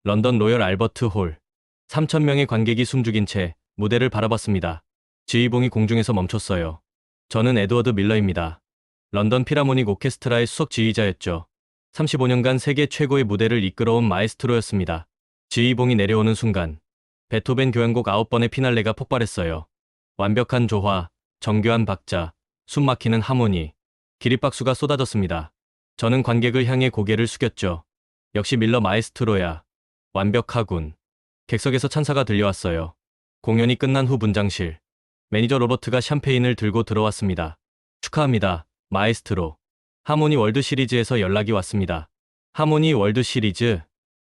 런던 로열 알버트 홀. 3,000명의 관객이 숨죽인 채 무대를 바라봤습니다. 지휘봉이 공중에서 멈췄어요. 저는 에드워드 밀러입니다. 런던 필하모닉 오케스트라의 수석 지휘자였죠. 35년간 세계 최고의 무대를 이끌어온 마에스트로였습니다. 지휘봉이 내려오는 순간 베토벤 교향곡 9번의 피날레가 폭발했어요. 완벽한 조화, 정교한 박자, 숨막히는 하모니, 기립박수가 쏟아졌습니다. 저는 관객을 향해 고개를 숙였죠. 역시 밀러 마에스트로야. 완벽하군. 객석에서 찬사가 들려왔어요. 공연이 끝난 후 분장실. 매니저 로버트가 샴페인을 들고 들어왔습니다. 축하합니다, 마에스트로. 하모니 월드 시리즈에서 연락이 왔습니다. 하모니 월드 시리즈?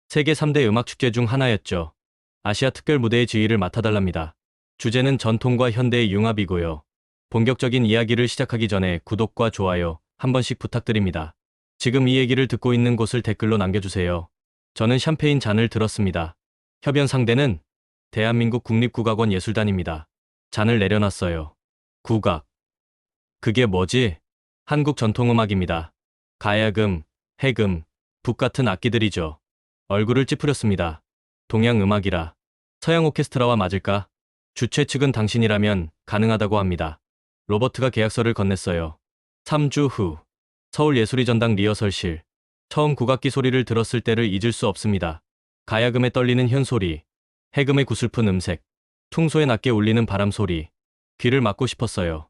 세계 3대 음악 축제 중 하나였죠. 아시아 특별 무대의 지휘를 맡아달랍니다. 주제는 전통과 현대의 융합이고요. 본격적인 이야기를 시작하기 전에 구독과 좋아요 한 번씩 부탁드립니다. 지금 이 얘기를 듣고 있는 곳을 댓글로 남겨주세요. 저는 샴페인 잔을 들었습니다. 협연 상대는 대한민국 국립국악원 예술단입니다. 잔을 내려놨어요. 국악. 그게 뭐지? 한국 전통음악입니다. 가야금, 해금, 북 같은 악기들이죠. 얼굴을 찌푸렸습니다. 동양 음악이라. 서양 오케스트라와 맞을까? 주최 측은 당신이라면 가능하다고 합니다. 로버트가 계약서를 건넸어요. 3주 후 서울예술의 전당 리허설실. 처음 국악기 소리를 들었을 때를 잊을 수 없습니다. 가야금에 떨리는 현소리, 해금의 구슬픈 음색, 퉁소에 낮게 울리는 바람 소리. 귀를 막고 싶었어요.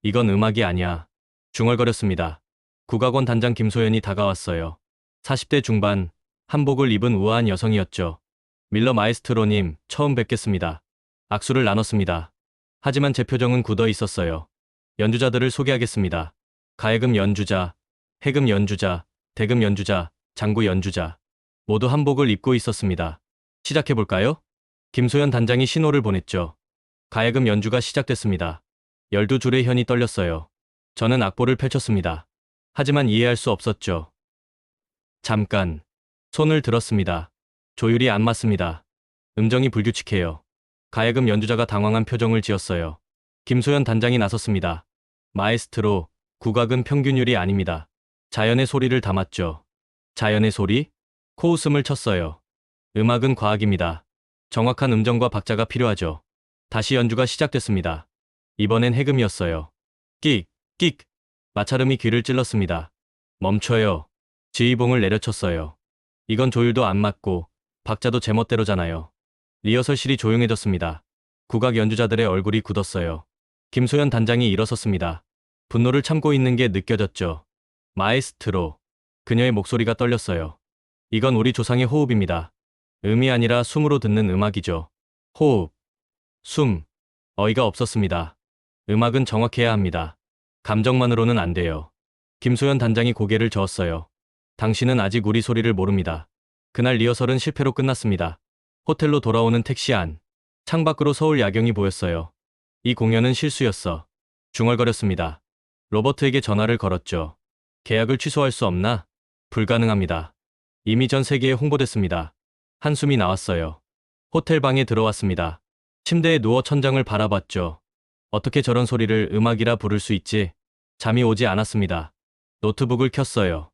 이건 음악이 아니야. 중얼거렸습니다. 국악원 단장 김소연이 다가왔어요. 40대 중반, 한복을 입은 우아한 여성이었죠. 밀러 마에스트로님, 처음 뵙겠습니다. 악수를 나눴습니다. 하지만 제 표정은 굳어 있었어요. 연주자들을 소개하겠습니다. 가야금 연주자, 해금 연주자, 대금 연주자, 장구 연주자. 모두 한복을 입고 있었습니다. 시작해볼까요? 김소연 단장이 신호를 보냈죠. 가야금 연주가 시작됐습니다. 12줄의 현이 떨렸어요. 저는 악보를 펼쳤습니다. 하지만 이해할 수 없었죠. 잠깐. 손을 들었습니다. 조율이 안 맞습니다. 음정이 불규칙해요. 가야금 연주자가 당황한 표정을 지었어요. 김소연 단장이 나섰습니다. 마에스트로, 국악은 평균율이 아닙니다. 자연의 소리를 담았죠. 자연의 소리? 코웃음을 쳤어요. 음악은 과학입니다. 정확한 음정과 박자가 필요하죠. 다시 연주가 시작됐습니다. 이번엔 해금이었어요. 끽, 끽. 마찰음이 귀를 찔렀습니다. 멈춰요. 지휘봉을 내려쳤어요. 이건 조율도 안 맞고 박자도 제멋대로잖아요. 리허설실이 조용해졌습니다. 국악 연주자들의 얼굴이 굳었어요. 김소연 단장이 일어섰습니다. 분노를 참고 있는 게 느껴졌죠. 마에스트로. 그녀의 목소리가 떨렸어요. 이건 우리 조상의 호흡입니다. 음이 아니라 숨으로 듣는 음악이죠. 호흡. 숨. 어이가 없었습니다. 음악은 정확해야 합니다. 감정만으로는 안 돼요. 김소연 단장이 고개를 저었어요. 당신은 아직 우리 소리를 모릅니다. 그날 리허설은 실패로 끝났습니다. 호텔로 돌아오는 택시 안. 창밖으로 서울 야경이 보였어요. 이 공연은 실수였어. 중얼거렸습니다. 로버트에게 전화를 걸었죠. 계약을 취소할 수 없나? 불가능합니다. 이미 전 세계에 홍보됐습니다. 한숨이 나왔어요. 호텔 방에 들어왔습니다. 침대에 누워 천장을 바라봤죠. 어떻게 저런 소리를 음악이라 부를 수 있지? 잠이 오지 않았습니다. 노트북을 켰어요.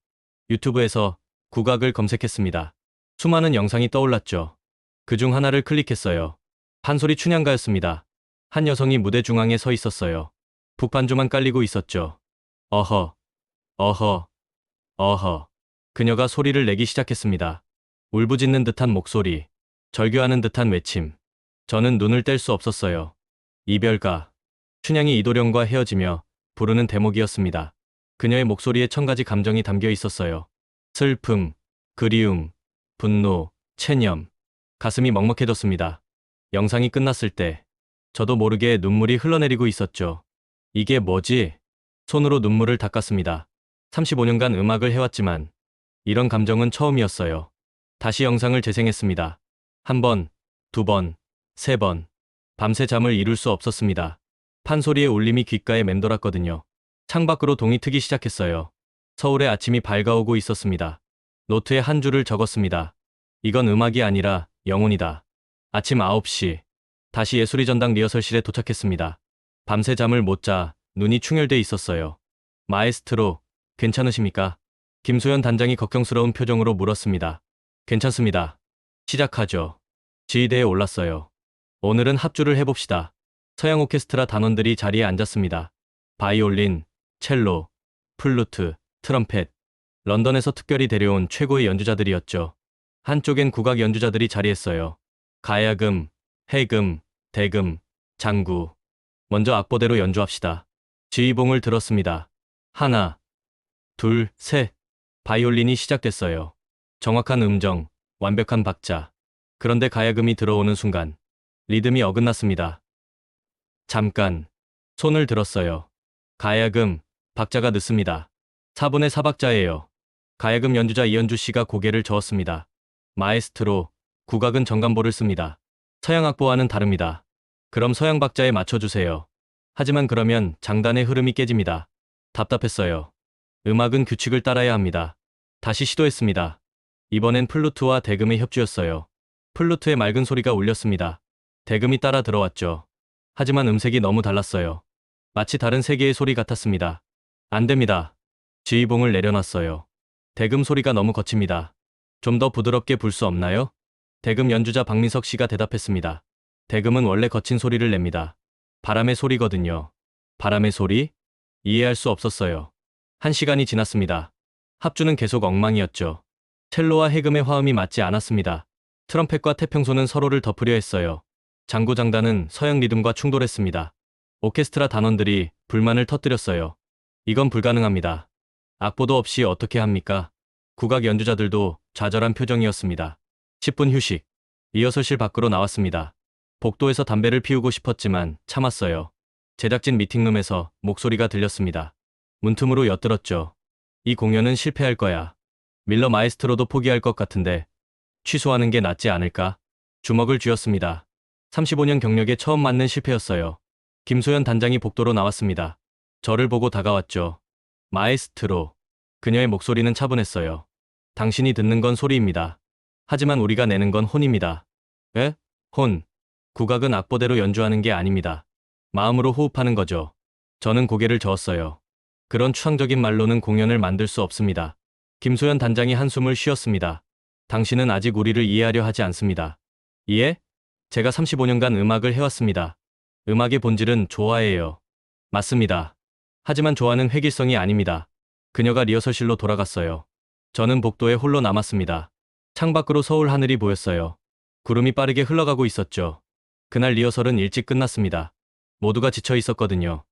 유튜브에서 국악을 검색했습니다. 수많은 영상이 떠올랐죠. 그중 하나를 클릭했어요. 판소리 춘향가였습니다. 한 여성이 무대 중앙에 서 있었어요. 북반주만 깔리고 있었죠. 어허, 어허, 어허. 그녀가 소리를 내기 시작했습니다. 울부짖는 듯한 목소리, 절규하는 듯한 외침. 저는 눈을 뗄 수 없었어요. 이별가. 춘향이 이도령과 헤어지며 부르는 대목이었습니다. 그녀의 목소리에 1000가지 감정이 담겨 있었어요. 슬픔, 그리움, 분노, 체념. 가슴이 먹먹해졌습니다. 영상이 끝났을 때 저도 모르게 눈물이 흘러내리고 있었죠. 이게 뭐지? 손으로 눈물을 닦았습니다. 35년간 음악을 해왔지만 이런 감정은 처음이었어요. 다시 영상을 재생했습니다. 한 번, 두 번, 세 번. 밤새 잠을 이룰 수 없었습니다. 판소리의 울림이 귓가에 맴돌았거든요. 창밖으로 동이 트기 시작했어요. 서울의 아침이 밝아오고 있었습니다. 노트에 한 줄을 적었습니다. 이건 음악이 아니라 영혼이다. 아침 9시. 다시 예술의 전당 리허설실에 도착했습니다. 밤새 잠을 못 자 눈이 충혈돼 있었어요. 마에스트로, 괜찮으십니까? 김소연 단장이 걱정스러운 표정으로 물었습니다. 괜찮습니다. 시작하죠. 지휘대에 올랐어요. 오늘은 합주를 해봅시다. 서양 오케스트라 단원들이 자리에 앉았습니다. 바이올린, 첼로, 플루트, 트럼펫. 런던에서 특별히 데려온 최고의 연주자들이었죠. 한쪽엔 국악 연주자들이 자리했어요. 가야금, 해금, 대금, 장구. 먼저 악보대로 연주합시다. 지휘봉을 들었습니다. 하나, 둘, 셋. 바이올린이 시작됐어요. 정확한 음정, 완벽한 박자. 그런데 가야금이 들어오는 순간 리듬이 어긋났습니다. 잠깐 손을 들었어요. 가야금, 박자가 늦습니다. 4분의 4박자예요. 가야금 연주자 이현주 씨가 고개를 저었습니다. 마에스트로, 국악은 정감보를 씁니다. 서양 악보와는 다릅니다. 그럼 서양 박자에 맞춰주세요. 하지만 그러면 장단의 흐름이 깨집니다. 답답했어요. 음악은 규칙을 따라야 합니다. 다시 시도했습니다. 이번엔 플루트와 대금의 협주였어요. 플루트의 맑은 소리가 울렸습니다. 대금이 따라 들어왔죠. 하지만 음색이 너무 달랐어요. 마치 다른 세계의 소리 같았습니다. 안 됩니다. 지휘봉을 내려놨어요. 대금 소리가 너무 거칩니다. 좀 더 부드럽게 불 수 없나요? 대금 연주자 박민석 씨가 대답했습니다. 대금은 원래 거친 소리를 냅니다. 바람의 소리거든요. 바람의 소리? 이해할 수 없었어요. 1시간이 지났습니다. 합주는 계속 엉망이었죠. 첼로와 해금의 화음이 맞지 않았습니다. 트럼펫과 태평소는 서로를 덮으려 했어요. 장구장단은 서양 리듬과 충돌했습니다. 오케스트라 단원들이 불만을 터뜨렸어요. 이건 불가능합니다. 악보도 없이 어떻게 합니까? 국악 연주자들도 좌절한 표정이었습니다. 10분 휴식. 리허설실 밖으로 나왔습니다. 복도에서 담배를 피우고 싶었지만 참았어요. 제작진 미팅룸에서 목소리가 들렸습니다. 문틈으로 엿들었죠. 이 공연은 실패할 거야. 밀러 마에스트로도 포기할 것 같은데 취소하는 게 낫지 않을까? 주먹을 쥐었습니다. 35년 경력에 처음 맞는 실패였어요. 김소연 단장이 복도로 나왔습니다. 저를 보고 다가왔죠. 마에스트로. 그녀의 목소리는 차분했어요. 당신이 듣는 건 소리입니다. 하지만 우리가 내는 건 혼입니다. 에? 혼. 국악은 악보대로 연주하는 게 아닙니다. 마음으로 호흡하는 거죠. 저는 고개를 저었어요. 그런 추상적인 말로는 공연을 만들 수 없습니다. 김소연 단장이 한숨을 쉬었습니다. 당신은 아직 우리를 이해하려 하지 않습니다. 이해? 제가 35년간 음악을 해왔습니다. 음악의 본질은 조화예요. 맞습니다. 하지만 조화는 획일성이 아닙니다. 그녀가 리허설실로 돌아갔어요. 저는 복도에 홀로 남았습니다. 창밖으로 서울 하늘이 보였어요. 구름이 빠르게 흘러가고 있었죠. 그날 리허설은 일찍 끝났습니다. 모두가 지쳐 있었거든요.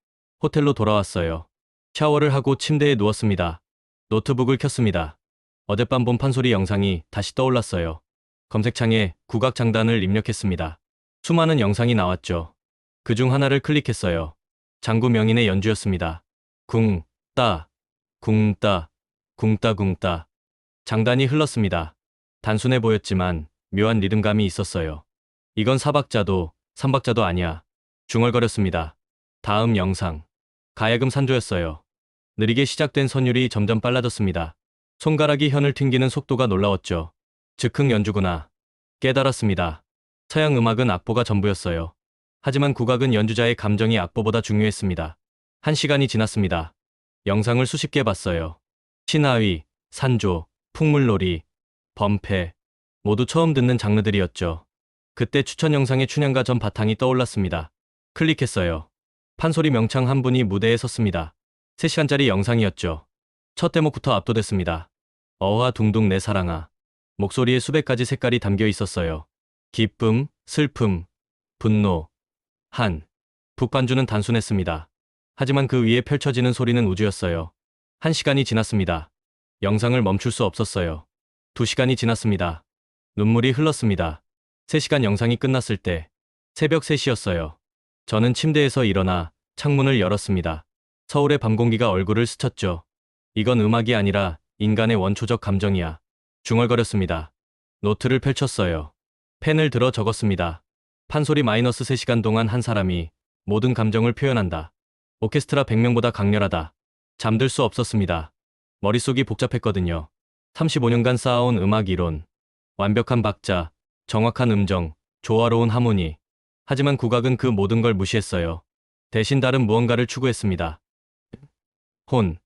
호텔로 돌아왔어요. 샤워를 하고 침대에 누웠습니다. 노트북을 켰습니다. 어젯밤 본 판소리 영상이 다시 떠올랐어요. 검색창에 국악 장단을 입력했습니다. 수많은 영상이 나왔죠. 그중 하나를 클릭했어요. 장구 명인의 연주였습니다. 궁, 따, 궁, 따, 궁, 따, 궁, 따. 장단이 흘렀습니다. 단순해 보였지만 묘한 리듬감이 있었어요. 이건 4박자도 3박자도 아니야. 중얼거렸습니다. 다음 영상. 가야금 산조였어요. 느리게 시작된 선율이 점점 빨라졌습니다. 손가락이 현을 튕기는 속도가 놀라웠죠. 즉흥 연주구나. 깨달았습니다. 서양 음악은 악보가 전부였어요. 하지만 국악은 연주자의 감정이 악보보다 중요했습니다. 1시간이 지났습니다. 영상을 수십 개 봤어요. 신하위, 산조, 풍물놀이, 범패. 모두 처음 듣는 장르들이었죠. 그때 추천 영상의 춘향가 전 바탕이 떠올랐습니다. 클릭했어요. 판소리 명창 한 분이 무대에 섰습니다. 3시간짜리 영상이었죠. 첫 대목부터 압도됐습니다. 어하 둥둥 내 사랑아. 목소리에 수백 가지 색깔이 담겨 있었어요. 기쁨, 슬픔, 분노, 한. 북반주는 단순했습니다. 하지만 그 위에 펼쳐지는 소리는 우주였어요. 1시간이 지났습니다. 영상을 멈출 수 없었어요. 2시간이 지났습니다. 눈물이 흘렀습니다. 3시간 영상이 끝났을 때 새벽 3시였어요. 저는 침대에서 일어나 창문을 열었습니다. 서울의 밤 공기가 얼굴을 스쳤죠. 이건 음악이 아니라 인간의 원초적 감정이야. 중얼거렸습니다. 노트를 펼쳤어요. 펜을 들어 적었습니다. 판소리 마이너스 3시간 동안 한 사람이 모든 감정을 표현한다. 오케스트라 100명보다 강렬하다. 잠들 수 없었습니다. 머릿속이 복잡했거든요. 35년간 쌓아온 음악 이론. 완벽한 박자, 정확한 음정, 조화로운 하모니. 하지만 국악은 그 모든 걸 무시했어요. 대신 다른 무언가를 추구했습니다. 혼.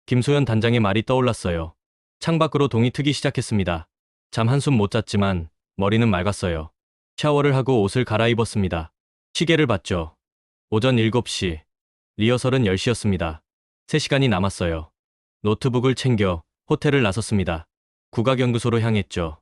김소연 단장의 말이 떠올랐어요. 창밖으로 동이 트기 시작했습니다. 잠 한숨 못 잤지만 머리는 맑았어요. 샤워를 하고 옷을 갈아입었습니다. 시계를 봤죠. 오전 7시. 리허설은 10시였습니다. 3시간이 남았어요. 노트북을 챙겨 호텔을 나섰습니다. 국악연구소로 향했죠.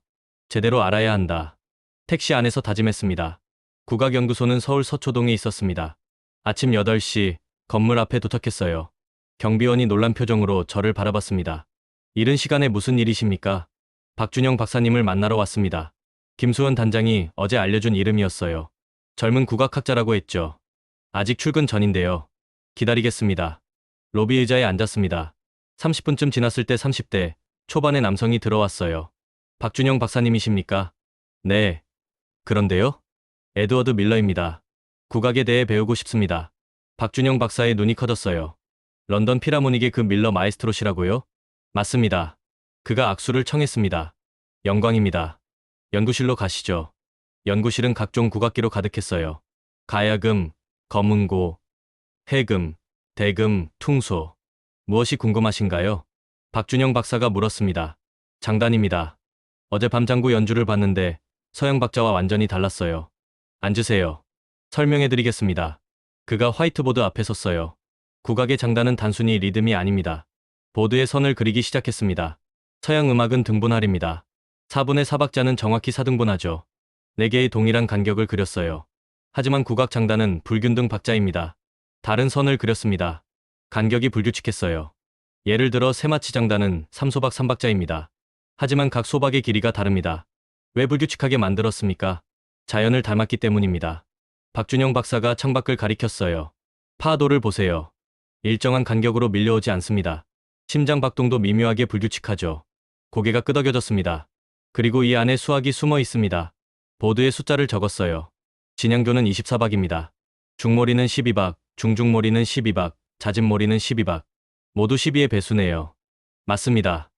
제대로 알아야 한다. 택시 안에서 다짐했습니다. 국악연구소는 서울 서초동에 있었습니다. 아침 8시 건물 앞에 도착했어요. 경비원이 놀란 표정으로 저를 바라봤습니다. 이른 시간에 무슨 일이십니까? 박준영 박사님을 만나러 왔습니다. 김수원 단장이 어제 알려준 이름이었어요. 젊은 국악학자라고 했죠. 아직 출근 전인데요. 기다리겠습니다. 로비 의자에 앉았습니다. 30분쯤 지났을 때 30대 초반의 남성이 들어왔어요. 박준영 박사님이십니까? 네. 그런데요? 에드워드 밀러입니다. 국악에 대해 배우고 싶습니다. 박준영 박사의 눈이 커졌어요. 런던 필하모닉의 그 밀러 마에스트로시라고요? 맞습니다. 그가 악수를 청했습니다. 영광입니다. 연구실로 가시죠. 연구실은 각종 국악기로 가득했어요. 가야금, 검은고, 해금, 대금, 퉁소. 무엇이 궁금하신가요? 박준영 박사가 물었습니다. 장단입니다. 어젯밤 장구 연주를 봤는데 서양 박자와 완전히 달랐어요. 앉으세요. 설명해드리겠습니다. 그가 화이트보드 앞에 섰어요. 국악의 장단은 단순히 리듬이 아닙니다. 보드에 선을 그리기 시작했습니다. 서양 음악은 등분할입니다. 4분의 4박자는 정확히 4등분하죠. 4개의 동일한 간격을 그렸어요. 하지만 국악 장단은 불균등 박자입니다. 다른 선을 그렸습니다. 간격이 불규칙했어요. 예를 들어 세마치 장단은 3소박 3박자입니다. 하지만 각 소박의 길이가 다릅니다. 왜 불규칙하게 만들었습니까? 자연을 닮았기 때문입니다. 박준영 박사가 창밖을 가리켰어요. 파도를 보세요. 일정한 간격으로 밀려오지 않습니다. 심장 박동도 미묘하게 불규칙하죠. 고개가 끄덕여졌습니다. 그리고 이 안에 수학이 숨어 있습니다. 보드에 숫자를 적었어요. 진양조는 24박입니다. 중모리는 12박, 중중모리는 12박, 자진모리는 12박. 모두 12의 배수네요. 맞습니다.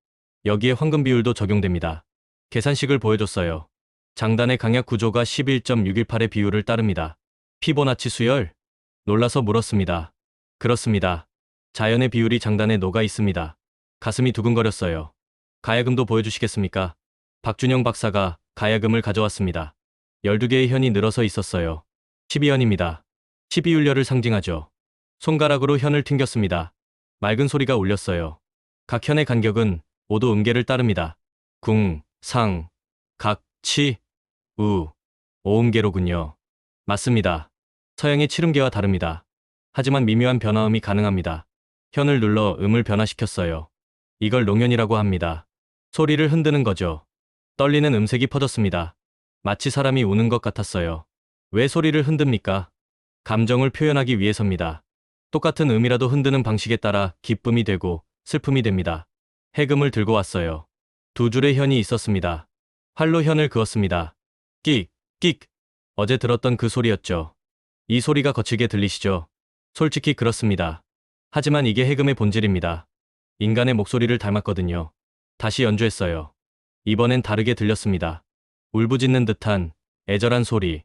여기에 황금 비율도 적용됩니다. 계산식을 보여줬어요. 장단의 강약 구조가 11.618의 비율을 따릅니다. 피보나치 수열? 놀라서 물었습니다. 그렇습니다. 자연의 비율이 장단에 녹아 있습니다. 가슴이 두근거렸어요. 가야금도 보여주시겠습니까? 박준영 박사가 가야금을 가져왔습니다. 12개의 현이 늘어서 있었어요. 12현입니다. 12율려를 상징하죠. 손가락으로 현을 튕겼습니다. 맑은 소리가 울렸어요. 각 현의 간격은 5도 음계를 따릅니다. 궁, 상, 각, 치, 우, 오음계로군요. 맞습니다. 서양의 칠음계와 다릅니다. 하지만 미묘한 변화음이 가능합니다. 현을 눌러 음을 변화시켰어요. 이걸 농현이라고 합니다. 소리를 흔드는 거죠. 떨리는 음색이 퍼졌습니다. 마치 사람이 우는 것 같았어요. 왜 소리를 흔듭니까? 감정을 표현하기 위해서입니다. 똑같은 음이라도 흔드는 방식에 따라 기쁨이 되고 슬픔이 됩니다. 해금을 들고 왔어요. 2줄의 현이 있었습니다. 활로 현을 그었습니다. 끽, 끽. 어제 들었던 그 소리였죠. 이 소리가 거칠게 들리시죠? 솔직히 그렇습니다. 하지만 이게 해금의 본질입니다. 인간의 목소리를 닮았거든요. 다시 연주했어요. 이번엔 다르게 들렸습니다. 울부짖는 듯한 애절한 소리.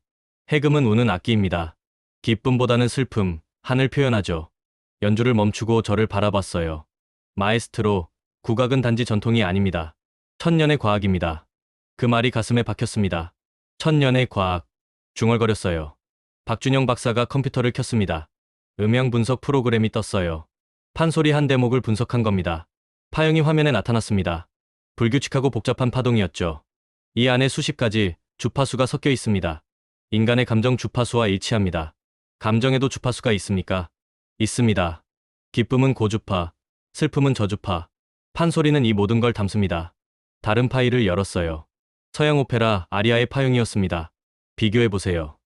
해금은 우는 악기입니다. 기쁨보다는 슬픔, 한을 표현하죠. 연주를 멈추고 저를 바라봤어요. 마에스트로, 국악은 단지 전통이 아닙니다. 천년의 과학입니다. 그 말이 가슴에 박혔습니다. 천년의 과학. 중얼거렸어요. 박준영 박사가 컴퓨터를 켰습니다. 음향 분석 프로그램이 떴어요. 판소리 한 대목을 분석한 겁니다. 파형이 화면에 나타났습니다. 불규칙하고 복잡한 파동이었죠. 이 안에 수십 가지 주파수가 섞여 있습니다. 인간의 감정 주파수와 일치합니다. 감정에도 주파수가 있습니까? 있습니다. 기쁨은 고주파, 슬픔은 저주파, 판소리는 이 모든 걸 담습니다. 다른 파일을 열었어요. 서양 오페라 아리아의 파형이었습니다. 비교해보세요.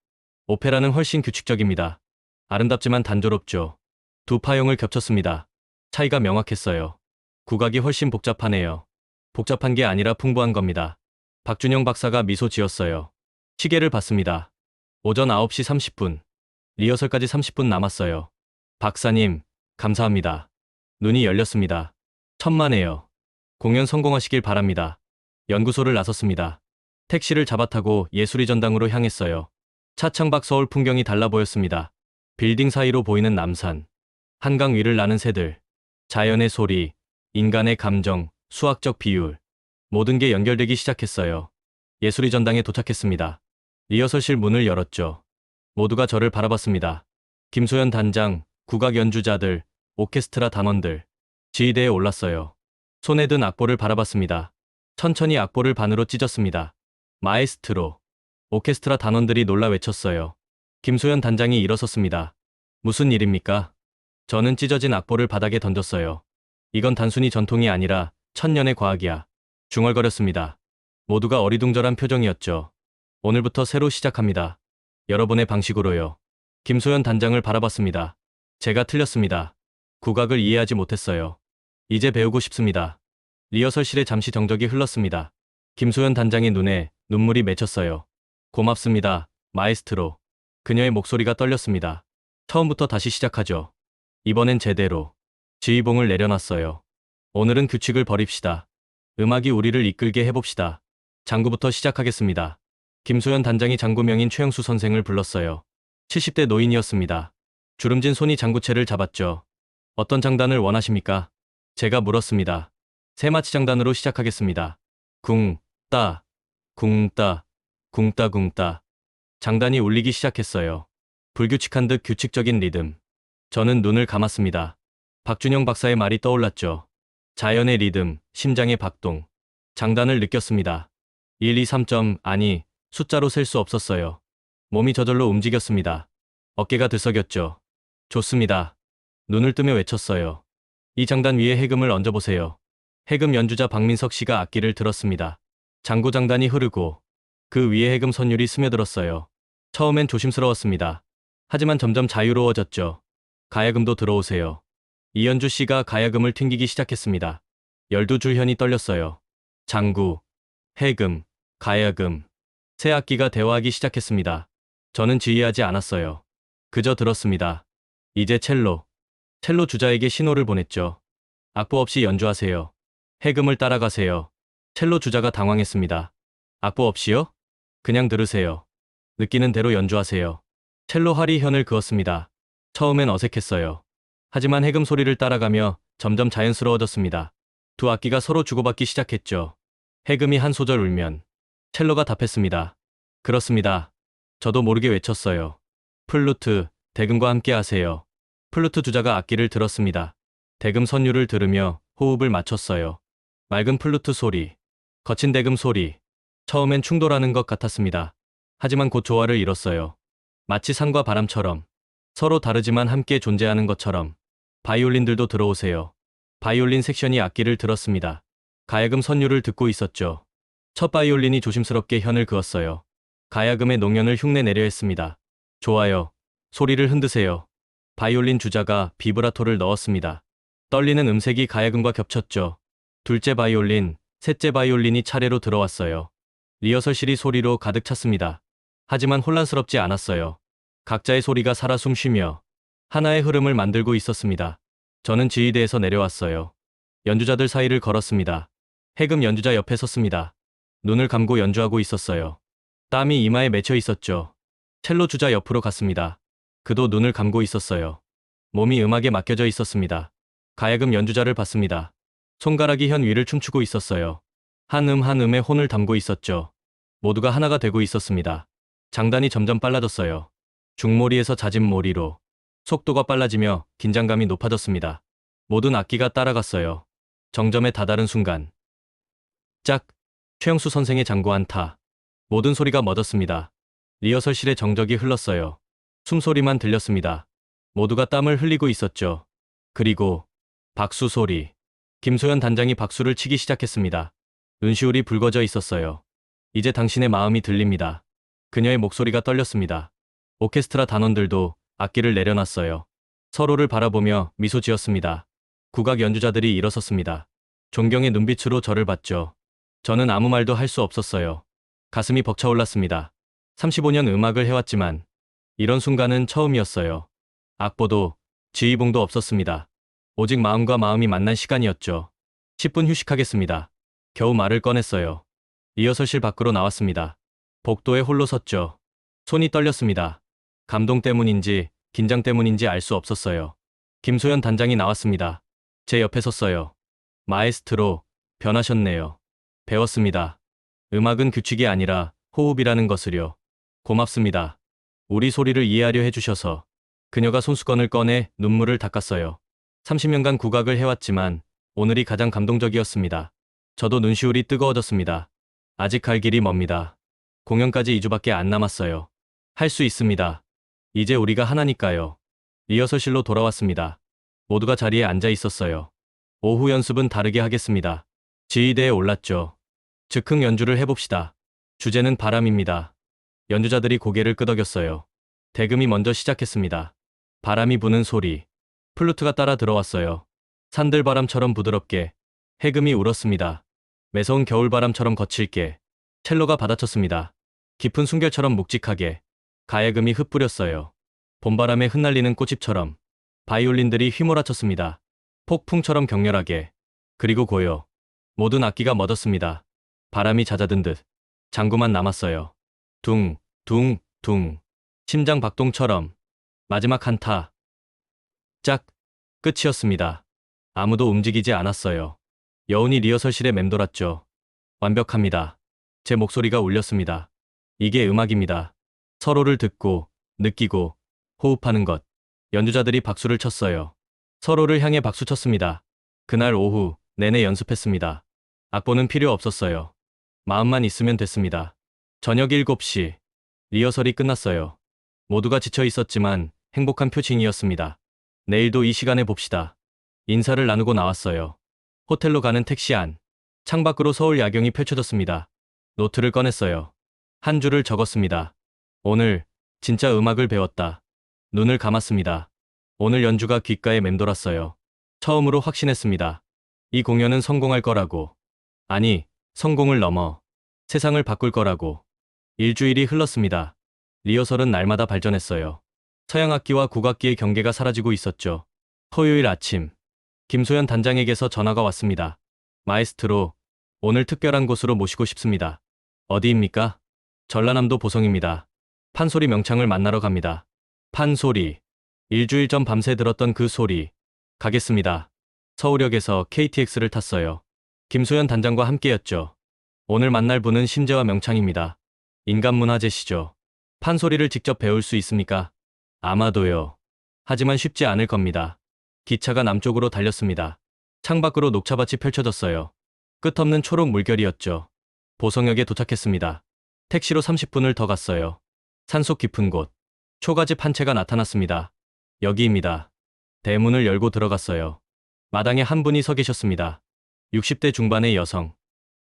오페라는 훨씬 규칙적입니다. 아름답지만 단조롭죠. 두 파형을 겹쳤습니다. 차이가 명확했어요. 국악이 훨씬 복잡하네요. 복잡한 게 아니라 풍부한 겁니다. 박준영 박사가 미소 지었어요. 시계를 봤습니다. 오전 9시 30분. 리허설까지 30분 남았어요. 박사님, 감사합니다. 눈이 열렸습니다. 천만에요. 공연 성공하시길 바랍니다. 연구소를 나섰습니다. 택시를 잡아타고 예술의 전당으로 향했어요. 차창밖 서울 풍경이 달라 보였습니다. 빌딩 사이로 보이는 남산, 한강 위를 나는 새들, 자연의 소리, 인간의 감정, 수학적 비율, 모든 게 연결되기 시작했어요. 예술의 전당에 도착했습니다. 리허설실 문을 열었죠. 모두가 저를 바라봤습니다. 김소연 단장, 국악 연주자들, 오케스트라 단원들, 지휘대에 올랐어요. 손에 든 악보를 바라봤습니다. 천천히 악보를 반으로 찢었습니다. 마에스트로. 오케스트라 단원들이 놀라 외쳤어요. 김소연 단장이 일어섰습니다. 무슨 일입니까? 저는 찢어진 악보를 바닥에 던졌어요. 이건 단순히 전통이 아니라 천년의 과학이야. 중얼거렸습니다. 모두가 어리둥절한 표정이었죠. 오늘부터 새로 시작합니다. 여러분의 방식으로요. 김소연 단장을 바라봤습니다. 제가 틀렸습니다. 국악을 이해하지 못했어요. 이제 배우고 싶습니다. 리허설실에 잠시 정적이 흘렀습니다. 김소연 단장의 눈에 눈물이 맺혔어요. 고맙습니다, 마에스트로. 그녀의 목소리가 떨렸습니다. 처음부터 다시 시작하죠. 이번엔 제대로. 지휘봉을 내려놨어요. 오늘은 규칙을 버립시다. 음악이 우리를 이끌게 해봅시다. 장구부터 시작하겠습니다. 김소연 단장이 장구명인 최영수 선생을 불렀어요. 70대 노인이었습니다. 주름진 손이 장구채를 잡았죠. 어떤 장단을 원하십니까? 제가 물었습니다. 세마치 장단으로 시작하겠습니다. 쿵, 따, 쿵, 따, 쿵, 따, 쿵, 따. 장단이 울리기 시작했어요. 불규칙한 듯 규칙적인 리듬. 저는 눈을 감았습니다. 박준영 박사의 말이 떠올랐죠. 자연의 리듬, 심장의 박동. 장단을 느꼈습니다. 1, 2, 3점, 아니, 숫자로 셀 수 없었어요. 몸이 저절로 움직였습니다. 어깨가 들썩였죠. 좋습니다. 눈을 뜨며 외쳤어요. 이 장단 위에 해금을 얹어보세요. 해금 연주자 박민석 씨가 악기를 들었습니다. 장구 장단이 흐르고 그 위에 해금 선율이 스며들었어요. 처음엔 조심스러웠습니다. 하지만 점점 자유로워졌죠. 가야금도 들어오세요. 이연주 씨가 가야금을 튕기기 시작했습니다. 12줄 현이 떨렸어요. 장구, 해금, 가야금. 새 악기가 대화하기 시작했습니다. 저는 지휘하지 않았어요. 그저 들었습니다. 이제 첼로. 첼로 주자에게 신호를 보냈죠. 악보 없이 연주하세요. 해금을 따라가세요. 첼로 주자가 당황했습니다. 악보 없이요? 그냥 들으세요. 느끼는 대로 연주하세요. 첼로 활이 현을 그었습니다. 처음엔 어색했어요. 하지만 해금 소리를 따라가며 점점 자연스러워졌습니다. 두 악기가 서로 주고받기 시작했죠. 해금이 한 소절 울면 첼로가 답했습니다. 그렇습니다. 저도 모르게 외쳤어요. 플루트, 대금과 함께 하세요. 플루트 주자가 악기를 들었습니다. 대금 선율을 들으며 호흡을 맞췄어요. 맑은 플루트 소리, 거친 대금 소리. 처음엔 충돌하는 것 같았습니다. 하지만 곧 조화를 이뤘어요. 마치 산과 바람처럼. 서로 다르지만 함께 존재하는 것처럼. 바이올린들도 들어오세요. 바이올린 섹션이 악기를 들었습니다. 가야금 선율을 듣고 있었죠. 첫 바이올린이 조심스럽게 현을 그었어요. 가야금의 농연을 흉내내려 했습니다. 좋아요. 소리를 흔드세요. 바이올린 주자가 비브라토를 넣었습니다. 떨리는 음색이 가야금과 겹쳤죠. 둘째 바이올린, 셋째 바이올린이 차례로 들어왔어요. 리허설실이 소리로 가득 찼습니다. 하지만 혼란스럽지 않았어요. 각자의 소리가 살아 숨쉬며 하나의 흐름을 만들고 있었습니다. 저는 지휘대에서 내려왔어요. 연주자들 사이를 걸었습니다. 해금 연주자 옆에 섰습니다. 눈을 감고 연주하고 있었어요. 땀이 이마에 맺혀 있었죠. 첼로 주자 옆으로 갔습니다. 그도 눈을 감고 있었어요. 몸이 음악에 맡겨져 있었습니다. 가야금 연주자를 봤습니다. 손가락이 현 위를 춤추고 있었어요. 한 한 음에 혼을 담고 있었죠. 모두가 하나가 되고 있었습니다. 장단이 점점 빨라졌어요. 중모리에서 잦은 모리로. 속도가 빨라지며 긴장감이 높아졌습니다. 모든 악기가 따라갔어요. 정점에 다다른 순간. 짝! 최영수 선생의 장구 한타. 모든 소리가 멎었습니다. 리허설실에 정적이 흘렀어요. 숨소리만 들렸습니다. 모두가 땀을 흘리고 있었죠. 그리고 박수 소리. 김소연 단장이 박수를 치기 시작했습니다. 눈시울이 붉어져 있었어요. 이제 당신의 마음이 들립니다. 그녀의 목소리가 떨렸습니다. 오케스트라 단원들도 악기를 내려놨어요. 서로를 바라보며 미소 지었습니다. 국악 연주자들이 일어섰습니다. 존경의 눈빛으로 저를 봤죠. 저는 아무 말도 할 수 없었어요. 가슴이 벅차올랐습니다. 35년 음악을 해왔지만 이런 순간은 처음이었어요. 악보도 지휘봉도 없었습니다. 오직 마음과 마음이 만난 시간이었죠. 10분 휴식하겠습니다. 겨우 말을 꺼냈어요. 리허설실 밖으로 나왔습니다. 복도에 홀로 섰죠. 손이 떨렸습니다. 감동 때문인지 긴장 때문인지 알 수 없었어요. 김소연 단장이 나왔습니다. 제 옆에 섰어요. 마에스트로, 변하셨네요. 배웠습니다. 음악은 규칙이 아니라 호흡이라는 것을요. 고맙습니다. 우리 소리를 이해하려 해주셔서. 그녀가 손수건을 꺼내 눈물을 닦았어요. 30년간 국악을 해왔지만 오늘이 가장 감동적이었습니다. 저도 눈시울이 뜨거워졌습니다. 아직 갈 길이 멉니다. 공연까지 2주밖에 안 남았어요. 할 수 있습니다. 이제 우리가 하나니까요. 리허설실로 돌아왔습니다. 모두가 자리에 앉아 있었어요. 오후 연습은 다르게 하겠습니다. 지휘대에 올랐죠. 즉흥 연주를 해봅시다. 주제는 바람입니다. 연주자들이 고개를 끄덕였어요. 대금이 먼저 시작했습니다. 바람이 부는 소리. 플루트가 따라 들어왔어요. 산들바람처럼 부드럽게. 해금이 울었습니다. 매서운 겨울바람처럼 거칠게. 첼로가 받아쳤습니다. 깊은 순결처럼 묵직하게. 가야금이 흩뿌렸어요. 봄바람에 흩날리는 꽃잎처럼. 바이올린들이 휘몰아쳤습니다. 폭풍처럼 격렬하게. 그리고 고요. 모든 악기가 멎었습니다. 바람이 잦아든 듯. 장구만 남았어요. 둥, 둥, 둥. 심장 박동처럼. 마지막 한타. 짝. 끝이었습니다. 아무도 움직이지 않았어요. 여운이 리허설실에 맴돌았죠. 완벽합니다. 제 목소리가 울렸습니다. 이게 음악입니다. 서로를 듣고, 느끼고, 호흡하는 것. 연주자들이 박수를 쳤어요. 서로를 향해 박수 쳤습니다. 그날 오후 내내 연습했습니다. 악보는 필요 없었어요. 마음만 있으면 됐습니다. 저녁 7시. 리허설이 끝났어요. 모두가 지쳐 있었지만 행복한 표징이었습니다. 내일도 이 시간에 봅시다. 인사를 나누고 나왔어요. 호텔로 가는 택시 안. 창밖으로 서울 야경이 펼쳐졌습니다. 노트를 꺼냈어요. 한 줄을 적었습니다. 오늘 진짜 음악을 배웠다. 눈을 감았습니다. 오늘 연주가 귓가에 맴돌았어요. 처음으로 확신했습니다. 이 공연은 성공할 거라고. 아니, 성공을 넘어 세상을 바꿀 거라고. 일주일이 흘렀습니다. 리허설은 날마다 발전했어요. 서양악기와 국악기의 경계가 사라지고 있었죠. 토요일 아침, 김소연 단장에게서 전화가 왔습니다. 마에스트로, 오늘 특별한 곳으로 모시고 싶습니다. 어디입니까? 전라남도 보성입니다. 판소리 명창을 만나러 갑니다. 판소리. 일주일 전 밤새 들었던 그 소리. 가겠습니다. 서울역에서 KTX를 탔어요. 김소연 단장과 함께였죠. 오늘 만날 분은 심재화 명창입니다. 인간문화재시죠. 판소리를 직접 배울 수 있습니까? 아마도요. 하지만 쉽지 않을 겁니다. 기차가 남쪽으로 달렸습니다. 창밖으로 녹차밭이 펼쳐졌어요. 끝없는 초록 물결이었죠. 보성역에 도착했습니다. 택시로 30분을 더 갔어요. 산속 깊은 곳. 초가집 한 채가 나타났습니다. 여기입니다. 대문을 열고 들어갔어요. 마당에 한 분이 서 계셨습니다. 60대 중반의 여성.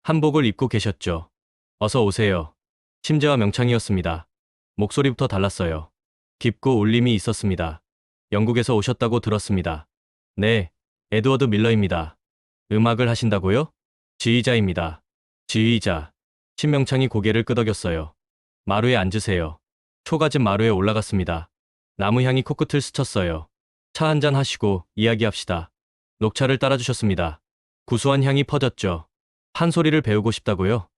한복을 입고 계셨죠. 어서 오세요. 심재화 명창이었습니다. 목소리부터 달랐어요. 깊고 울림이 있었습니다. 영국에서 오셨다고 들었습니다. 네, 에드워드 밀러입니다. 음악을 하신다고요? 지휘자입니다. 지휘자. 신명창이 고개를 끄덕였어요. 마루에 앉으세요. 초가집 마루에 올라갔습니다. 나무 향이 코끝을 스쳤어요. 차 한잔 하시고 이야기합시다. 녹차를 따라주셨습니다. 구수한 향이 퍼졌죠. 판소리를 배우고 싶다고요?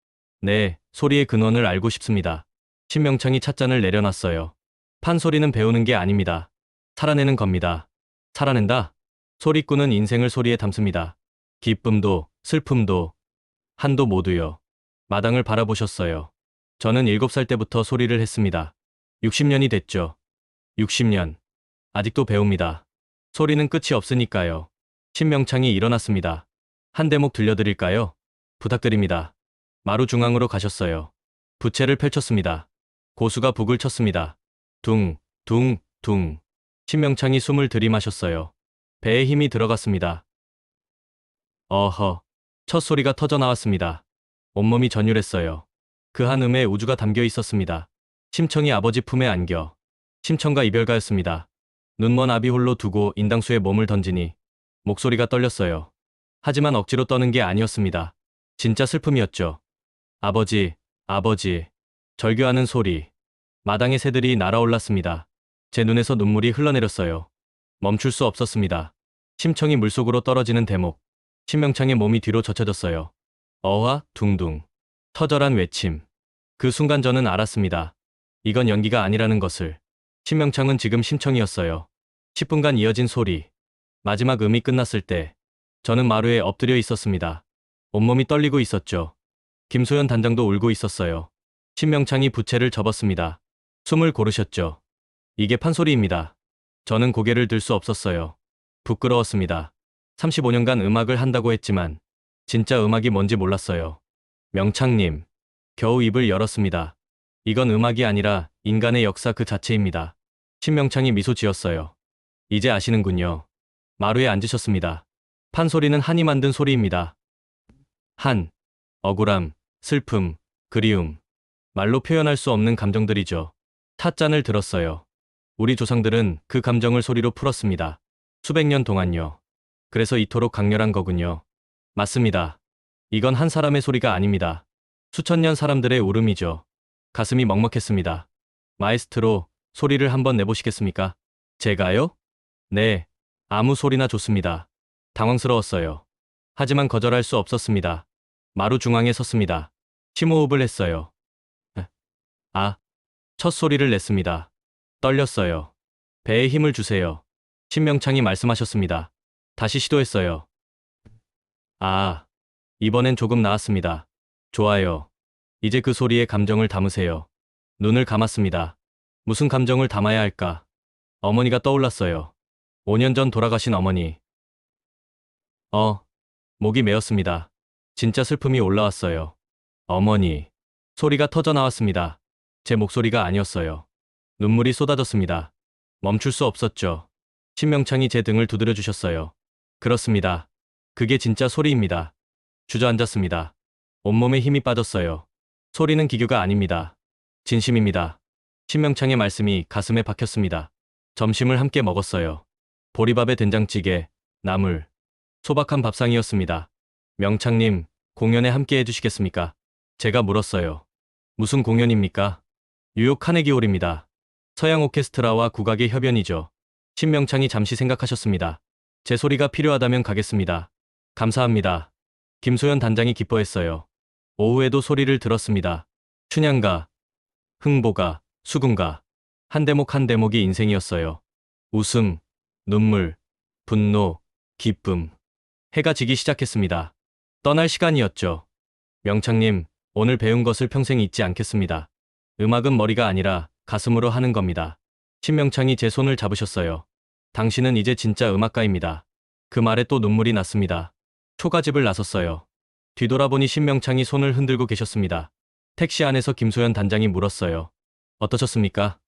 네, 소리의 근원을 알고 싶습니다. 신명창이 찻잔을 내려놨어요. 판소리는 배우는 게 아닙니다. 살아내는 겁니다. 살아낸다? 소리꾼은 인생을 소리에 담습니다. 기쁨도, 슬픔도, 한도 모두요. 마당을 바라보셨어요. 저는 7살 때부터 소리를 했습니다. 60년이 됐죠. 60년. 아직도 배웁니다. 소리는 끝이 없으니까요. 신명창이 일어났습니다. 한 대목 들려드릴까요? 부탁드립니다. 마루 중앙으로 가셨어요. 부채를 펼쳤습니다. 고수가 북을 쳤습니다. 둥, 둥, 둥. 신명창이 숨을 들이마셨어요. 배에 힘이 들어갔습니다. 어허. 첫 소리가 터져 나왔습니다. 온몸이 전율했어요. 그 한 음에 우주가 담겨 있었습니다. 심청이 아버지 품에 안겨. 심청과 이별가였습니다. 눈먼 아비 홀로 두고 인당수에 몸을 던지니 목소리가 떨렸어요. 하지만 억지로 떠는 게 아니었습니다. 진짜 슬픔이었죠. 아버지, 아버지. 절규하는 소리. 마당의 새들이 날아올랐습니다. 제 눈에서 눈물이 흘러내렸어요. 멈출 수 없었습니다. 심청이 물속으로 떨어지는 대목. 신명창의 몸이 뒤로 젖혀졌어요. 어와 둥둥. 처절한 외침. 그 순간 저는 알았습니다. 이건 연기가 아니라는 것을. 신명창은 지금 심청이었어요. 10분간 이어진 소리. 마지막 음이 끝났을 때 저는 마루에 엎드려 있었습니다. 온몸이 떨리고 있었죠. 김소연 단장도 울고 있었어요. 신명창이 부채를 접었습니다. 숨을 고르셨죠. 이게 판소리입니다. 저는 고개를 들 수 없었어요. 부끄러웠습니다. 35년간 음악을 한다고 했지만 진짜 음악이 뭔지 몰랐어요. 명창님, 겨우 입을 열었습니다. 이건 음악이 아니라 인간의 역사 그 자체입니다. 신명창이 미소 지었어요. 이제 아시는군요. 마루에 앉으셨습니다. 판소리는 한이 만든 소리입니다. 한, 억울함, 슬픔, 그리움. 말로 표현할 수 없는 감정들이죠. 찻잔을 들었어요. 우리 조상들은 그 감정을 소리로 풀었습니다. 수백 년 동안요. 그래서 이토록 강렬한 거군요. 맞습니다. 이건 한 사람의 소리가 아닙니다. 수천 년 사람들의 울음이죠. 가슴이 먹먹했습니다. 마에스트로, 소리를 한번 내보시겠습니까? 제가요? 네, 아무 소리나 좋습니다. 당황스러웠어요. 하지만 거절할 수 없었습니다. 마루 중앙에 섰습니다. 심호흡을 했어요. 아, 첫 소리를 냈습니다. 떨렸어요. 배에 힘을 주세요. 신명창이 말씀하셨습니다. 다시 시도했어요. 아, 이번엔 조금 나았습니다. 좋아요. 이제 그 소리에 감정을 담으세요. 눈을 감았습니다. 무슨 감정을 담아야 할까? 어머니가 떠올랐어요. 5년 전 돌아가신 어머니. 목이 메었습니다. 진짜 슬픔이 올라왔어요. 어머니. 소리가 터져 나왔습니다. 제 목소리가 아니었어요. 눈물이 쏟아졌습니다. 멈출 수 없었죠. 신명창이 제 등을 두드려 주셨어요. 그렇습니다. 그게 진짜 소리입니다. 주저앉았습니다. 온몸에 힘이 빠졌어요. 소리는 기교가 아닙니다. 진심입니다. 신명창의 말씀이 가슴에 박혔습니다. 점심을 함께 먹었어요. 보리밥에 된장찌개, 나물, 소박한 밥상이었습니다. 명창님, 공연에 함께 해주시겠습니까? 제가 물었어요. 무슨 공연입니까? 뉴욕 카네기홀입니다. 서양 오케스트라와 국악의 협연이죠. 신명창이 잠시 생각하셨습니다. 제 소리가 필요하다면 가겠습니다. 감사합니다. 김소연 단장이 기뻐했어요. 오후에도 소리를 들었습니다. 춘향가, 흥보가, 수궁가. 한 대목 한 대목이 인생이었어요. 웃음, 눈물, 분노, 기쁨. 해가 지기 시작했습니다. 떠날 시간이었죠. 명창님, 오늘 배운 것을 평생 잊지 않겠습니다. 음악은 머리가 아니라 가슴으로 하는 겁니다. 신명창이 제 손을 잡으셨어요. 당신은 이제 진짜 음악가입니다. 그 말에 또 눈물이 났습니다. 초가집을 나섰어요. 뒤돌아보니 신명창이 손을 흔들고 계셨습니다. 택시 안에서 김소연 단장이 물었어요. 어떠셨습니까?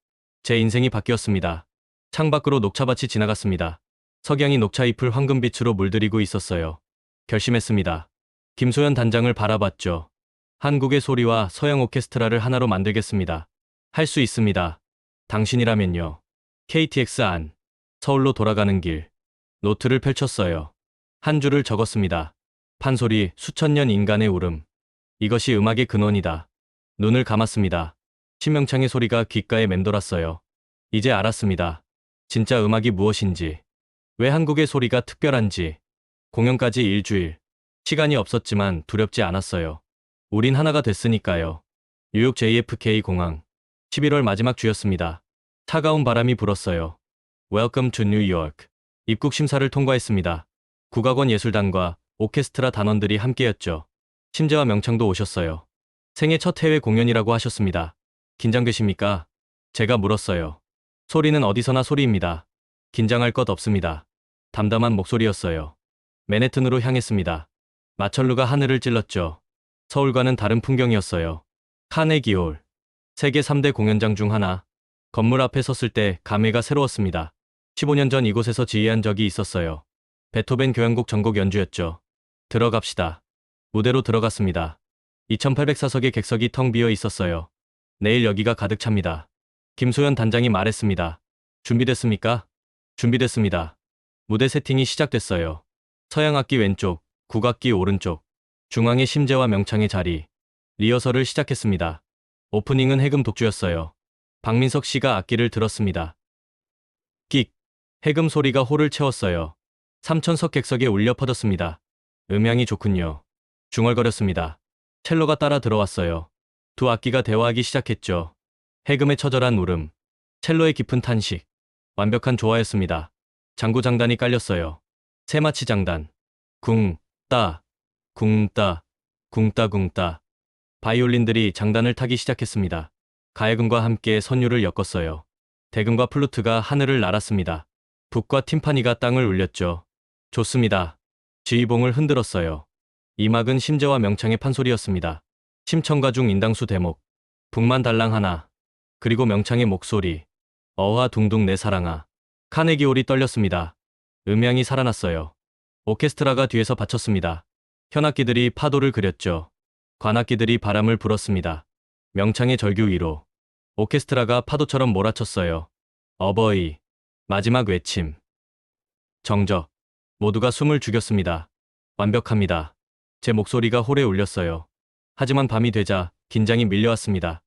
제 인생이 바뀌었습니다. 창밖으로 녹차밭이 지나갔습니다. 석양이 녹차잎을 황금빛으로 물들이고 있었어요. 결심했습니다. 김소연 단장을 바라봤죠. 한국의 소리와 서양 오케스트라를 하나로 만들겠습니다. 할 수 있습니다. 당신이라면요. KTX 안. 서울로 돌아가는 길. 노트를 펼쳤어요. 한 줄을 적었습니다. 판소리, 수천 년 인간의 울음. 이것이 음악의 근원이다. 눈을 감았습니다. 신명창의 소리가 귓가에 맴돌았어요. 이제 알았습니다. 진짜 음악이 무엇인지. 왜 한국의 소리가 특별한지. 공연까지 일주일. 시간이 없었지만 두렵지 않았어요. 우린 하나가 됐으니까요. 뉴욕 JFK 공항. 11월 마지막 주였습니다. 차가운 바람이 불었어요. Welcome to New York. 입국 심사를 통과했습니다. 국악원 예술단과 오케스트라 단원들이 함께였죠. 심재와 명창도 오셨어요. 생애 첫 해외 공연이라고 하셨습니다. 긴장되십니까? 제가 물었어요. 소리는 어디서나 소리입니다. 긴장할 것 없습니다. 담담한 목소리였어요. 맨해튼으로 향했습니다. 마철루가 하늘을 찔렀죠. 서울과는 다른 풍경이었어요. 카네기홀. 세계 3대 공연장 중 하나. 건물 앞에 섰을 때 감회가 새로웠습니다. 15년 전 이곳에서 지휘한 적이 있었어요. 베토벤 교향곡 전곡 연주였죠. 들어갑시다. 무대로 들어갔습니다. 2804석의 객석이 텅 비어 있었어요. 내일 여기가 가득 찹니다. 김소연 단장이 말했습니다. 준비됐습니까? 준비됐습니다. 무대 세팅이 시작됐어요. 서양악기 왼쪽, 국악기 오른쪽, 중앙에 심재와 명창의 자리. 리허설을 시작했습니다. 오프닝은 해금 독주였어요. 박민석 씨가 악기를 들었습니다. 끽! 해금 소리가 홀을 채웠어요. 3000석 객석에 울려 퍼졌습니다. 음향이 좋군요. 중얼거렸습니다. 첼로가 따라 들어왔어요. 두 악기가 대화하기 시작했죠. 해금의 처절한 울음, 첼로의 깊은 탄식. 완벽한 조화였습니다. 장구장단이 깔렸어요. 세마치 장단. 궁, 따, 궁, 따, 궁, 따, 궁, 따. 바이올린들이 장단을 타기 시작했습니다. 가야금과 함께 선율을 엮었어요. 대금과 플루트가 하늘을 날았습니다. 북과 팀파니가 땅을 울렸죠. 좋습니다. 지휘봉을 흔들었어요. 이 막은 심재와 명창의 판소리였습니다. 심청가 중 인당수 대목, 북만 달랑 하나, 그리고 명창의 목소리, 어하 둥둥 내 사랑아. 카네기홀이 떨렸습니다. 음향이 살아났어요. 오케스트라가 뒤에서 받쳤습니다. 현악기들이 파도를 그렸죠. 관악기들이 바람을 불었습니다. 명창의 절규 위로 오케스트라가 파도처럼 몰아쳤어요. 어버이, 마지막 외침, 정적, 모두가 숨을 죽였습니다. 완벽합니다. 제 목소리가 홀에 울렸어요. 하지만 밤이 되자 긴장이 밀려왔습니다.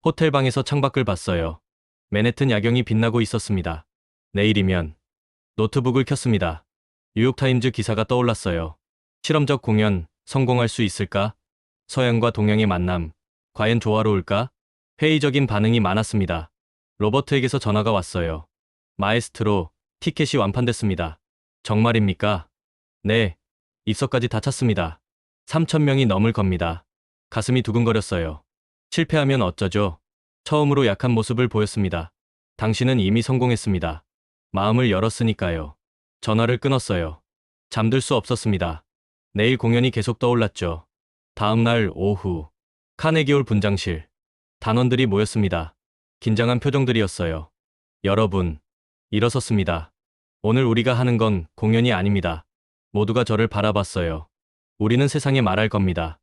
호텔 방에서 창밖을 봤어요. 맨해튼 야경이 빛나고 있었습니다. 내일이면 노트북을 켰습니다. 뉴욕타임즈 기사가 떠올랐어요. 실험적 공연 성공할 수 있을까? 서양과 동양의 만남 과연 조화로울까? 회의적인 반응이 많았습니다. 로버트에게서 전화가 왔어요. 마에스트로, 티켓이 완판됐습니다. 정말입니까? 네. 입석까지 다 찼습니다. 3,000명이 넘을 겁니다. 가슴이 두근거렸어요. 실패하면 어쩌죠? 처음으로 약한 모습을 보였습니다. 당신은 이미 성공했습니다. 마음을 열었으니까요. 전화를 끊었어요. 잠들 수 없었습니다. 내일 공연이 계속 떠올랐죠. 다음 날 오후, 카네기홀 분장실. 단원들이 모였습니다. 긴장한 표정들이었어요. 여러분, 일어섰습니다. 오늘 우리가 하는 건 공연이 아닙니다. 모두가 저를 바라봤어요. 우리는 세상에 말할 겁니다.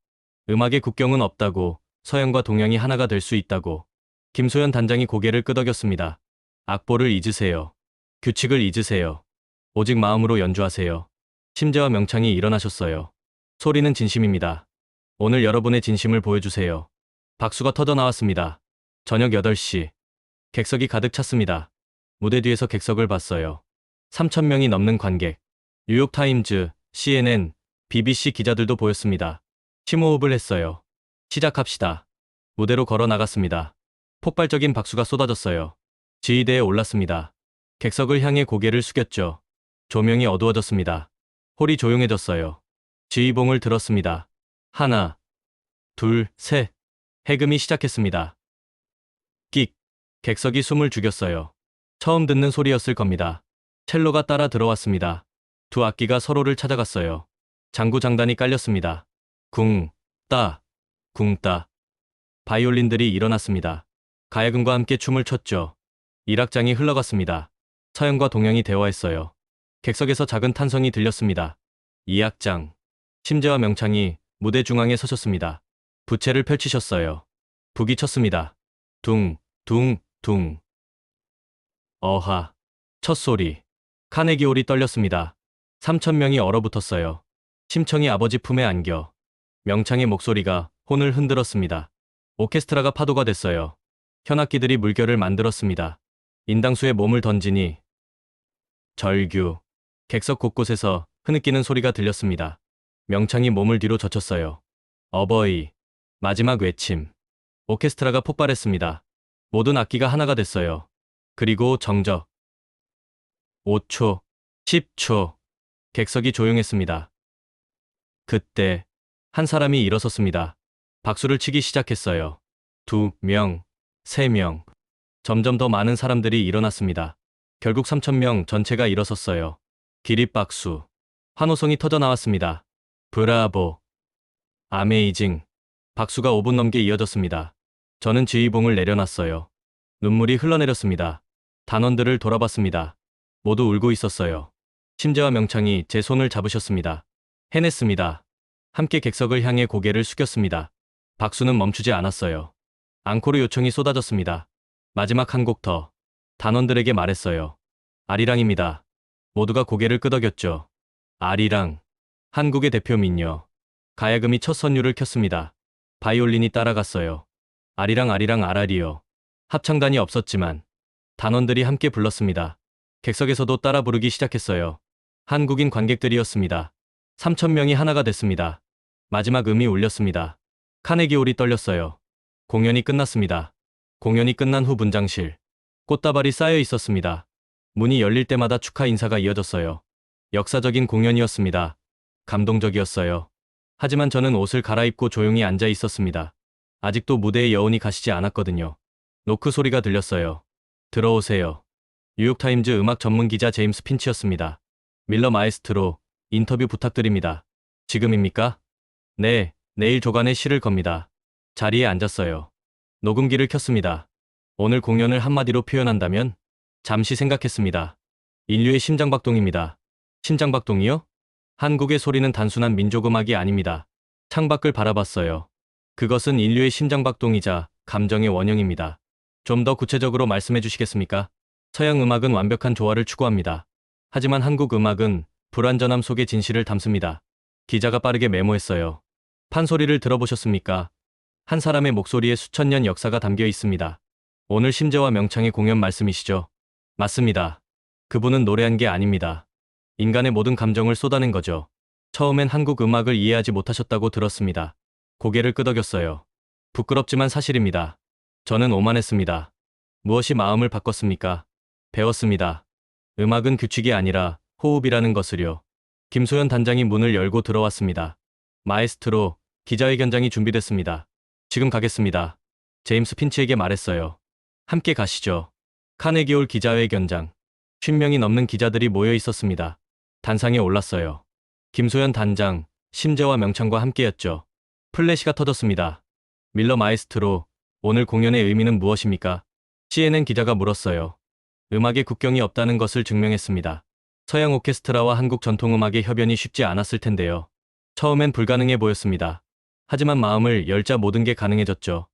음악의 국경은 없다고, 서양과 동양이 하나가 될 수 있다고. 김소연 단장이 고개를 끄덕였습니다. 악보를 잊으세요. 규칙을 잊으세요. 오직 마음으로 연주하세요. 심재와 명창이 일어나셨어요. 소리는 진심입니다. 오늘 여러분의 진심을 보여주세요. 박수가 터져 나왔습니다. 저녁 8시. 객석이 가득 찼습니다. 무대 뒤에서 객석을 봤어요. 3,000명이 넘는 관객. 뉴욕타임즈, CNN, BBC 기자들도 보였습니다. 심호흡을 했어요. 시작합시다. 무대로 걸어 나갔습니다. 폭발적인 박수가 쏟아졌어요. 지휘대에 올랐습니다. 객석을 향해 고개를 숙였죠. 조명이 어두워졌습니다. 홀이 조용해졌어요. 지휘봉을 들었습니다. 하나, 둘, 셋. 해금이 시작했습니다. 끽. 객석이 숨을 죽였어요. 처음 듣는 소리였을 겁니다. 첼로가 따라 들어왔습니다. 두 악기가 서로를 찾아갔어요. 장구장단이 깔렸습니다. 궁, 따, 궁, 따. 바이올린들이 일어났습니다. 가야금과 함께 춤을 췄죠. 일악장이 흘러갔습니다. 서양과 동양이 대화했어요. 객석에서 작은 탄성이 들렸습니다. 2악장. 심재와 명창이 무대 중앙에 서셨습니다. 부채를 펼치셨어요. 북이 쳤습니다. 둥, 둥, 둥. 어하. 첫 소리. 카네기홀이 떨렸습니다. 3,000명이 얼어붙었어요. 심청이 아버지 품에 안겨. 명창의 목소리가 혼을 흔들었습니다. 오케스트라가 파도가 됐어요. 현악기들이 물결을 만들었습니다. 인당수에 몸을 던지니 절규. 객석 곳곳에서 흐느끼는 소리가 들렸습니다. 명창이 몸을 뒤로 젖혔어요. 어버이. 마지막 외침. 오케스트라가 폭발했습니다. 모든 악기가 하나가 됐어요. 그리고 정적. 5초, 10초. 객석이 조용했습니다. 그때 한 사람이 일어섰습니다. 박수를 치기 시작했어요. 2명, 3명. 점점 더 많은 사람들이 일어났습니다. 결국 3,000명 전체가 일어섰어요. 기립박수. 환호성이 터져 나왔습니다. 브라보. 아메이징. 박수가 5분 넘게 이어졌습니다. 저는 지휘봉을 내려놨어요. 눈물이 흘러내렸습니다. 단원들을 돌아봤습니다. 모두 울고 있었어요. 심재와 명창이 제 손을 잡으셨습니다. 해냈습니다. 함께 객석을 향해 고개를 숙였습니다. 박수는 멈추지 않았어요. 앙코르 요청이 쏟아졌습니다. 마지막 한 곡 더. 단원들에게 말했어요. 아리랑입니다. 모두가 고개를 끄덕였죠. 아리랑. 한국의 대표 민요. 가야금이 첫 선율을 켰습니다. 바이올린이 따라갔어요. 아리랑 아리랑 아라리요. 합창단이 없었지만 단원들이 함께 불렀습니다. 객석에서도 따라 부르기 시작했어요. 한국인 관객들이었습니다. 3,000명이 하나가 됐습니다. 마지막 음이 울렸습니다. 카네기홀이 떨렸어요. 공연이 끝났습니다. 공연이 끝난 후 분장실. 꽃다발이 쌓여 있었습니다. 문이 열릴 때마다 축하 인사가 이어졌어요. 역사적인 공연이었습니다. 감동적이었어요. 하지만 저는 옷을 갈아입고 조용히 앉아 있었습니다. 아직도 무대의 여운이 가시지 않았거든요. 노크 소리가 들렸어요. 들어오세요. 뉴욕타임즈 음악 전문 기자 제임스 핀치였습니다. 밀러 마에스트로, 인터뷰 부탁드립니다. 지금입니까? 네, 내일 조간에 실을 겁니다. 자리에 앉았어요. 녹음기를 켰습니다. 오늘 공연을 한마디로 표현한다면? 잠시 생각했습니다. 인류의 심장박동입니다. 심장박동이요? 한국의 소리는 단순한 민족음악이 아닙니다. 창밖을 바라봤어요. 그것은 인류의 심장박동이자 감정의 원형입니다. 좀 더 구체적으로 말씀해 주시겠습니까? 서양 음악은 완벽한 조화를 추구합니다. 하지만 한국 음악은 불완전함 속의 진실을 담습니다. 기자가 빠르게 메모했어요. 판소리를 들어보셨습니까? 한 사람의 목소리에 수천 년 역사가 담겨 있습니다. 오늘 심재와 명창의 공연 말씀이시죠? 맞습니다. 그분은 노래한 게 아닙니다. 인간의 모든 감정을 쏟아낸 거죠. 처음엔 한국 음악을 이해하지 못하셨다고 들었습니다. 고개를 끄덕였어요. 부끄럽지만 사실입니다. 저는 오만했습니다. 무엇이 마음을 바꿨습니까? 배웠습니다. 음악은 규칙이 아니라 호흡이라는 것을요. 김소연 단장이 문을 열고 들어왔습니다. 마에스트로, 기자회견장이 준비됐습니다. 지금 가겠습니다. 제임스 핀치에게 말했어요. 함께 가시죠. 카네기홀 기자회견장. 50명이 넘는 기자들이 모여 있었습니다. 단상에 올랐어요. 김소연 단장, 심재와 명창과 함께였죠. 플래시가 터졌습니다. 밀러 마에스트로, 오늘 공연의 의미는 무엇입니까? CNN 기자가 물었어요. 음악의 국경이 없다는 것을 증명했습니다. 서양 오케스트라와 한국 전통음악의 협연이 쉽지 않았을 텐데요. 처음엔 불가능해 보였습니다. 하지만 마음을 열자 모든 게 가능해졌죠.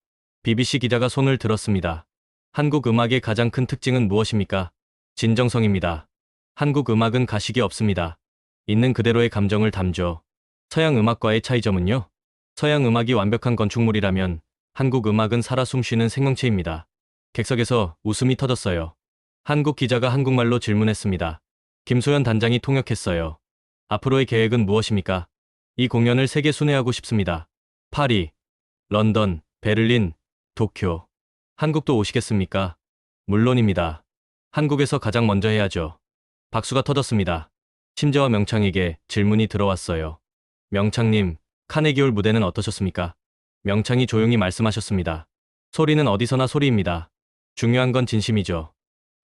BBC 기자가 손을 들었습니다. 한국 음악의 가장 큰 특징은 무엇입니까? 진정성입니다. 한국 음악은 가식이 없습니다. 있는 그대로의 감정을 담죠. 서양 음악과의 차이점은요? 서양 음악이 완벽한 건축물이라면 한국 음악은 살아 숨쉬는 생명체입니다. 객석에서 웃음이 터졌어요. 한국 기자가 한국말로 질문했습니다. 김소연 단장이 통역했어요. 앞으로의 계획은 무엇입니까? 이 공연을 세계 순회하고 싶습니다. 파리, 런던, 베를린, 도쿄. 한국도 오시겠습니까? 물론입니다. 한국에서 가장 먼저 해야죠. 박수가 터졌습니다. 심재와 명창에게 질문이 들어왔어요. 명창님, 카네기홀 무대는 어떠셨습니까? 명창이 조용히 말씀하셨습니다. 소리는 어디서나 소리입니다. 중요한 건 진심이죠.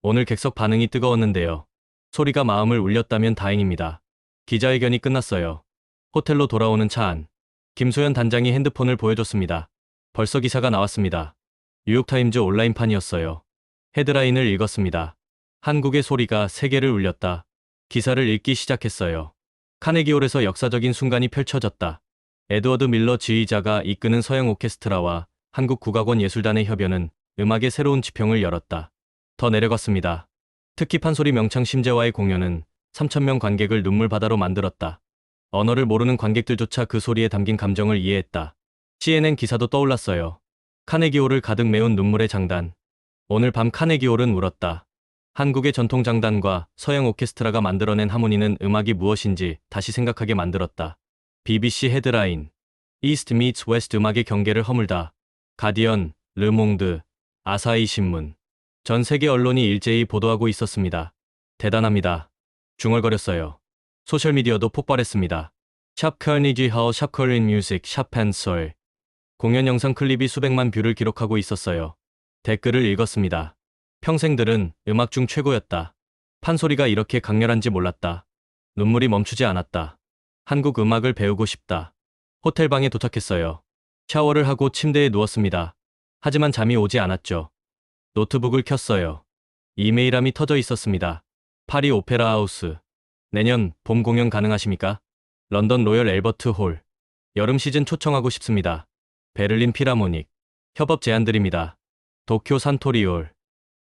오늘 객석 반응이 뜨거웠는데요. 소리가 마음을 울렸다면 다행입니다. 기자회견이 끝났어요. 호텔로 돌아오는 차 안. 김소연 단장이 핸드폰을 보여줬습니다. 벌써 기사가 나왔습니다. 뉴욕타임즈 온라인판이었어요. 헤드라인을 읽었습니다. 한국의 소리가 세계를 울렸다. 기사를 읽기 시작했어요. 카네기홀에서 역사적인 순간이 펼쳐졌다. 에드워드 밀러 지휘자가 이끄는 서양 오케스트라와 한국 국악원 예술단의 협연은 음악의 새로운 지평을 열었다. 더 내려갔습니다. 특히 판소리 명창 심재와의 공연은 3,000명 관객을 눈물바다로 만들었다. 언어를 모르는 관객들조차 그 소리에 담긴 감정을 이해했다. CNN 기사도 떠올랐어요. 카네기홀을 가득 메운 눈물의 장단. 오늘 밤 카네기홀은 울었다. 한국의 전통 장단과 서양 오케스트라가 만들어낸 하모니는 음악이 무엇인지 다시 생각하게 만들었다. BBC 헤드라인. 이스트 미츠 웨스트 음악의 경계를 허물다. 가디언, 르몽드, 아사히 신문. 전 세계 언론이 일제히 보도하고 있었습니다. 대단합니다. 중얼거렸어요. 소셜미디어도 폭발했습니다. 샵 커니지 하우, 샵 커린 뮤직, 샵 펜솔. 공연 영상 클립이 수백만 뷰를 기록하고 있었어요. 댓글을 읽었습니다. 평생들은 음악 중 최고였다. 판소리가 이렇게 강렬한지 몰랐다. 눈물이 멈추지 않았다. 한국 음악을 배우고 싶다. 호텔 방에 도착했어요. 샤워를 하고 침대에 누웠습니다. 하지만 잠이 오지 않았죠. 노트북을 켰어요. 이메일함이 터져 있었습니다. 파리 오페라 하우스. 내년 봄 공연 가능하십니까? 런던 로열 앨버트 홀. 여름 시즌 초청하고 싶습니다. 베를린 필하모닉. 협업 제안드립니다. 도쿄 산토리올.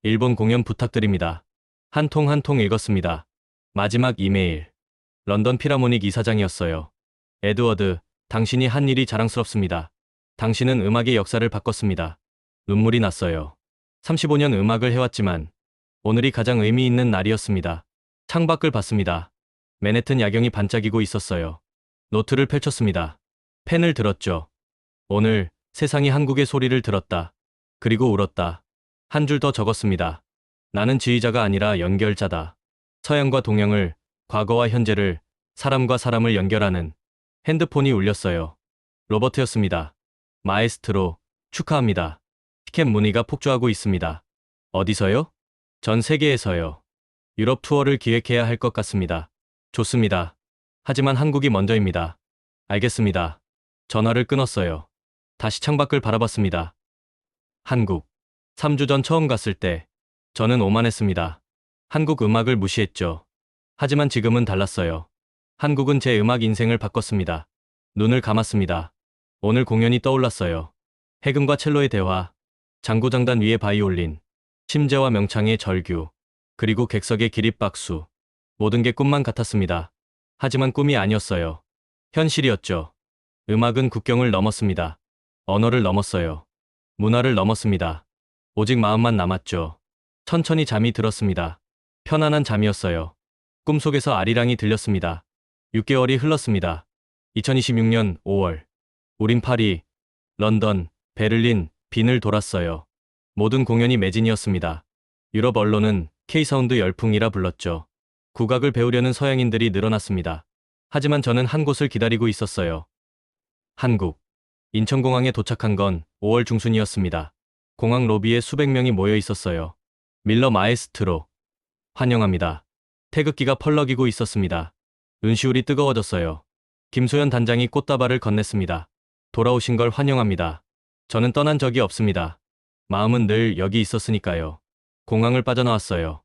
일본 공연 부탁드립니다. 한 통 한 통 읽었습니다. 마지막 이메일. 런던 필하모닉 이사장이었어요. 에드워드, 당신이 한 일이 자랑스럽습니다. 당신은 음악의 역사를 바꿨습니다. 눈물이 났어요. 35년 음악을 해왔지만 오늘이 가장 의미 있는 날이었습니다. 창밖을 봤습니다. 맨해튼 야경이 반짝이고 있었어요. 노트를 펼쳤습니다. 펜을 들었죠. 오늘 세상이 한국의 소리를 들었다. 그리고 울었다. 한 줄 더 적었습니다. 나는 지휘자가 아니라 연결자다. 서양과 동양을, 과거와 현재를, 사람과 사람을 연결하는. 핸드폰이 울렸어요. 로버트였습니다. 마에스트로, 축하합니다. 티켓 문의가 폭주하고 있습니다. 어디서요? 전 세계에서요. 유럽 투어를 기획해야 할 것 같습니다. 좋습니다. 하지만 한국이 먼저입니다. 알겠습니다. 전화를 끊었어요. 다시 창밖을 바라봤습니다. 한국. 3주 전 처음 갔을 때 저는 오만했습니다. 한국 음악을 무시했죠. 하지만 지금은 달랐어요. 한국은 제 음악 인생을 바꿨습니다. 눈을 감았습니다. 오늘 공연이 떠올랐어요. 해금과 첼로의 대화, 장구장단 위의 바이올린, 심재와 명창의 절규, 그리고 객석의 기립박수. 모든 게 꿈만 같았습니다. 하지만 꿈이 아니었어요. 현실이었죠. 음악은 국경을 넘었습니다. 언어를 넘었어요. 문화를 넘었습니다. 오직 마음만 남았죠. 천천히 잠이 들었습니다. 편안한 잠이었어요. 꿈속에서 아리랑이 들렸습니다. 6개월이 흘렀습니다. 2026년 5월. 우린 파리, 런던, 베를린, 빈을 돌았어요. 모든 공연이 매진이었습니다. 유럽 언론은 K사운드 열풍이라 불렀죠. 국악을 배우려는 서양인들이 늘어났습니다. 하지만 저는 한 곳을 기다리고 있었어요. 한국. 인천공항에 도착한 건 5월 중순이었습니다. 공항 로비에 수백 명이 모여 있었어요. 밀러 마에스트로. 환영합니다. 태극기가 펄럭이고 있었습니다. 눈시울이 뜨거워졌어요. 김소연 단장이 꽃다발을 건넸습니다. 돌아오신 걸 환영합니다. 저는 떠난 적이 없습니다. 마음은 늘 여기 있었으니까요. 공항을 빠져나왔어요.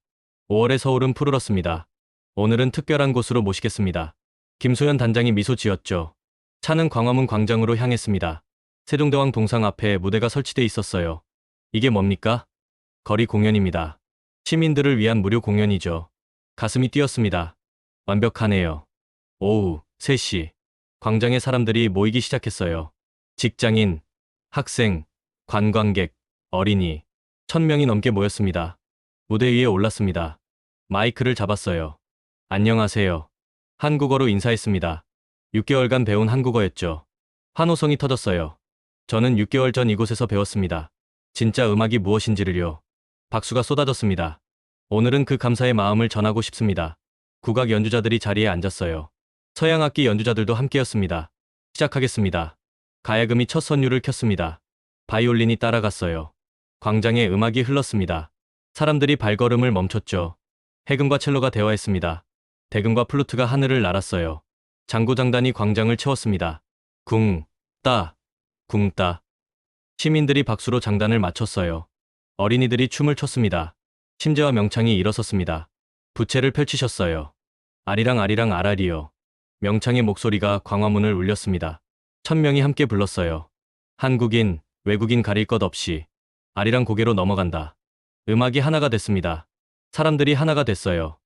5월의 서울은 푸르렀습니다. 오늘은 특별한 곳으로 모시겠습니다. 김소연 단장이 미소 지었죠. 차는 광화문 광장으로 향했습니다. 세종대왕 동상 앞에 무대가 설치돼 있었어요. 이게 뭡니까? 거리 공연입니다. 시민들을 위한 무료 공연이죠. 가슴이 뛰었습니다. 완벽하네요. 오후 3시. 광장에 사람들이 모이기 시작했어요. 직장인, 학생, 관광객, 어린이. 1000명이 넘게 모였습니다. 무대 위에 올랐습니다. 마이크를 잡았어요. 안녕하세요. 한국어로 인사했습니다. 6개월간 배운 한국어였죠. 환호성이 터졌어요. 저는 6개월 전 이곳에서 배웠습니다. 진짜 음악이 무엇인지를요. 박수가 쏟아졌습니다. 오늘은 그 감사의 마음을 전하고 싶습니다. 국악 연주자들이 자리에 앉았어요. 서양 악기 연주자들도 함께였습니다. 시작하겠습니다. 가야금이 첫 선율을 켰습니다. 바이올린이 따라갔어요. 광장에 음악이 흘렀습니다. 사람들이 발걸음을 멈췄죠. 해금과 첼로가 대화했습니다. 대금과 플루트가 하늘을 날았어요. 장구장단이 광장을 채웠습니다. 궁, 따, 궁, 따. 시민들이 박수로 장단을 맞췄어요. 어린이들이 춤을 췄습니다. 심재와 명창이 일어섰습니다. 부채를 펼치셨어요. 아리랑 아리랑 아라리요. 명창의 목소리가 광화문을 울렸습니다. 1000명이 함께 불렀어요. 한국인, 외국인 가릴 것 없이 아리랑 고개로 넘어간다. 음악이 하나가 됐습니다. 사람들이 하나가 됐어요.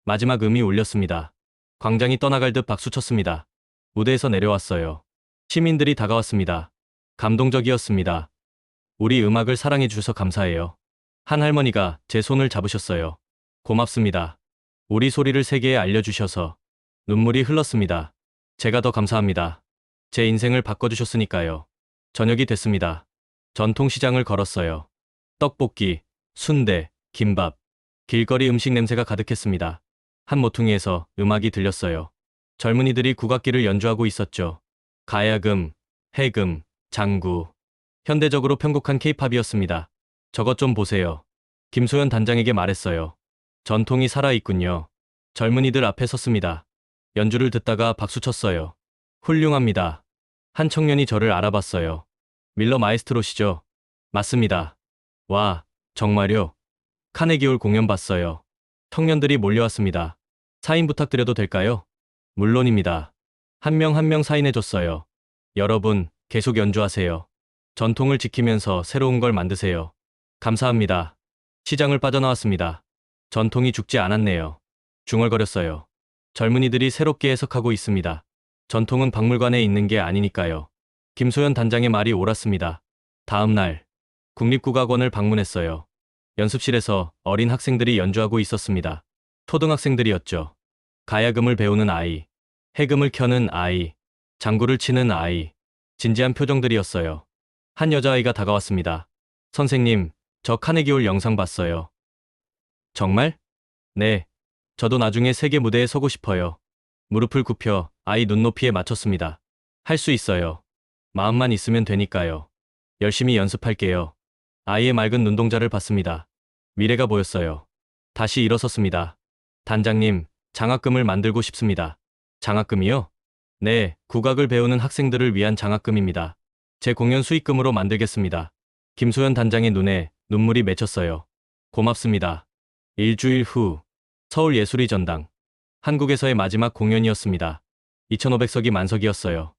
마지막 음이 울렸습니다. 광장이 떠나갈 듯 박수쳤습니다. 무대에서 내려왔어요. 시민들이 다가왔습니다. 감동적이었습니다. 우리 음악을 사랑해 주셔서 감사해요. 한 할머니가 제 손을 잡으셨어요. 고맙습니다. 우리 소리를 세계에 알려주셔서. 눈물이 흘렀습니다. 제가 더 감사합니다. 제 인생을 바꿔주셨으니까요. 저녁이 됐습니다. 전통시장을 걸었어요. 떡볶이, 순대, 김밥, 길거리 음식 냄새가 가득했습니다. 한 모퉁이에서 음악이 들렸어요. 젊은이들이 국악기를 연주하고 있었죠. 가야금, 해금, 장구. 현대적으로 편곡한 케이팝이었습니다. 저것 좀 보세요. 김소연 단장에게 말했어요. 전통이 살아있군요. 젊은이들 앞에 섰습니다. 연주를 듣다가 박수쳤어요. 훌륭합니다. 한 청년이 저를 알아봤어요. 밀러 마에스트로시죠? 맞습니다. 와, 정말요? 카네기홀 공연 봤어요. 청년들이 몰려왔습니다. 사인 부탁드려도 될까요? 물론입니다. 한 명 한 명 사인해줬어요. 여러분, 계속 연주하세요. 전통을 지키면서 새로운 걸 만드세요. 감사합니다. 시장을 빠져나왔습니다. 전통이 죽지 않았네요. 중얼거렸어요. 젊은이들이 새롭게 해석하고 있습니다. 전통은 박물관에 있는 게 아니니까요. 김소연 단장의 말이 옳았습니다. 다음 날, 국립국악원을 방문했어요. 연습실에서 어린 학생들이 연주하고 있었습니다. 초등학생들이었죠. 가야금을 배우는 아이, 해금을 켜는 아이, 장구를 치는 아이, 진지한 표정들이었어요. 한 여자아이가 다가왔습니다. 선생님, 저 카네기홀 영상 봤어요. 정말? 네. 저도 나중에 세계 무대에 서고 싶어요. 무릎을 굽혀 아이 눈높이에 맞췄습니다. 할 수 있어요. 마음만 있으면 되니까요. 열심히 연습할게요. 아이의 맑은 눈동자를 봤습니다. 미래가 보였어요. 다시 일어섰습니다. 단장님, 장학금을 만들고 싶습니다. 장학금이요? 네, 국악을 배우는 학생들을 위한 장학금입니다. 제 공연 수익금으로 만들겠습니다. 김소연 단장의 눈에 눈물이 맺혔어요. 고맙습니다. 일주일 후, 서울예술의 전당. 한국에서의 마지막 공연이었습니다. 2,500석이 만석이었어요.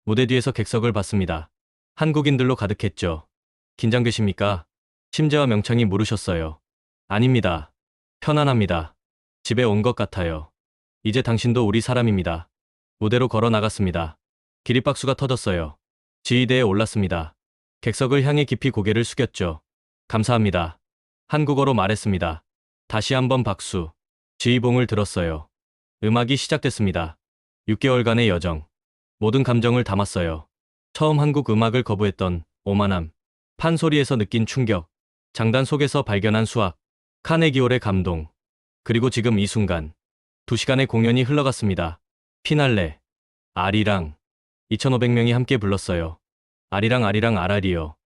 무대 뒤에서 객석을 봤습니다. 한국인들로 가득했죠. 긴장되십니까? 심재와 명창이 물으셨어요. 아닙니다. 편안합니다. 집에 온 것 같아요. 이제 당신도 우리 사람입니다. 무대로 걸어 나갔습니다. 기립박수가 터졌어요. 지휘대에 올랐습니다. 객석을 향해 깊이 고개를 숙였죠. 감사합니다. 한국어로 말했습니다. 다시 한번 박수. 지휘봉을 들었어요. 음악이 시작됐습니다. 6개월간의 여정. 모든 감정을 담았어요. 처음 한국 음악을 거부했던 오만함, 판소리에서 느낀 충격, 장단 속에서 발견한 수학, 카네기홀의 감동, 그리고 지금 이 순간. 2시간의 공연이 흘러갔습니다. 피날레. 아리랑. 2,500명이 함께 불렀어요. 아리랑 아리랑 아라리요.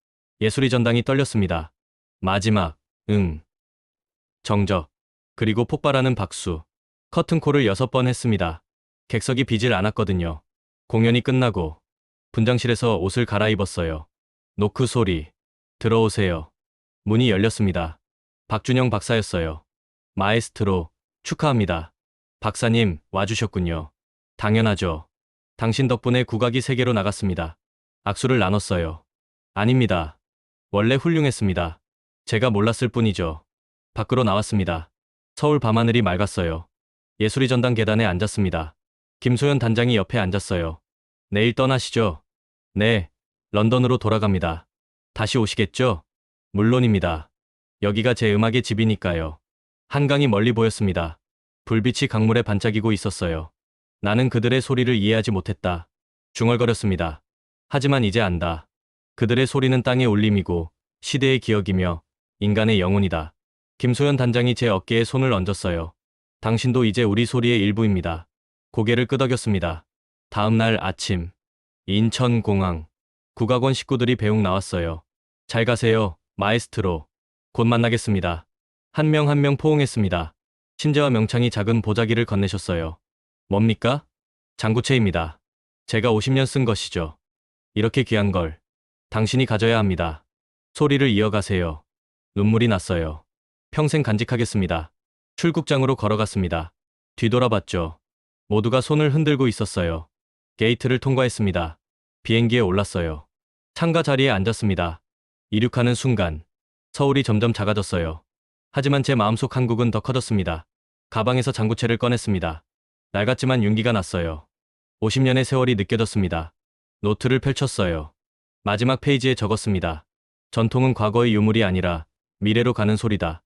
예술의 전당이 떨렸습니다. 마지막. 정적. 그리고 폭발하는 박수. 커튼콜을 6번 했습니다. 객석이 비질 않았거든요. 공연이 끝나고 분장실에서 옷을 갈아입었어요. 노크 소리. 들어오세요. 문이 열렸습니다. 박준영 박사였어요. 마에스트로, 축하합니다. 박사님, 와주셨군요. 당연하죠. 당신 덕분에 국악이 세계로 나갔습니다. 악수를 나눴어요. 아닙니다. 원래 훌륭했습니다. 제가 몰랐을 뿐이죠. 밖으로 나왔습니다. 서울 밤하늘이 맑았어요. 예술의 전당 계단에 앉았습니다. 김소연 단장이 옆에 앉았어요. 내일 떠나시죠? 네, 런던으로 돌아갑니다. 다시 오시겠죠? 물론입니다. 여기가 제 음악의 집이니까요. 한강이 멀리 보였습니다. 불빛이 강물에 반짝이고 있었어요. 나는 그들의 소리를 이해하지 못했다. 중얼거렸습니다. 하지만 이제 안다. 그들의 소리는 땅의 울림이고 시대의 기억이며 인간의 영혼이다. 김소연 단장이 제 어깨에 손을 얹었어요. 당신도 이제 우리 소리의 일부입니다. 고개를 끄덕였습니다. 다음 날 아침. 인천공항. 국악원 식구들이 배웅 나왔어요. 잘 가세요, 마에스트로. 곧 만나겠습니다. 한 명 한 명 포옹했습니다. 심재와 명창이 작은 보자기를 건네셨어요. 뭡니까? 장구채입니다. 제가 50년 쓴 것이죠. 이렇게 귀한 걸 당신이 가져야 합니다. 소리를 이어가세요. 눈물이 났어요. 평생 간직하겠습니다. 출국장으로 걸어갔습니다. 뒤돌아봤죠. 모두가 손을 흔들고 있었어요. 게이트를 통과했습니다. 비행기에 올랐어요. 창가 자리에 앉았습니다. 이륙하는 순간 서울이 점점 작아졌어요. 하지만 제 마음속 한국은 더 커졌습니다. 가방에서 장구채를 꺼냈습니다. 낡았지만 윤기가 났어요. 50년의 세월이 느껴졌습니다. 노트를 펼쳤어요. 마지막 페이지에 적었습니다. 전통은 과거의 유물이 아니라 미래로 가는 소리다.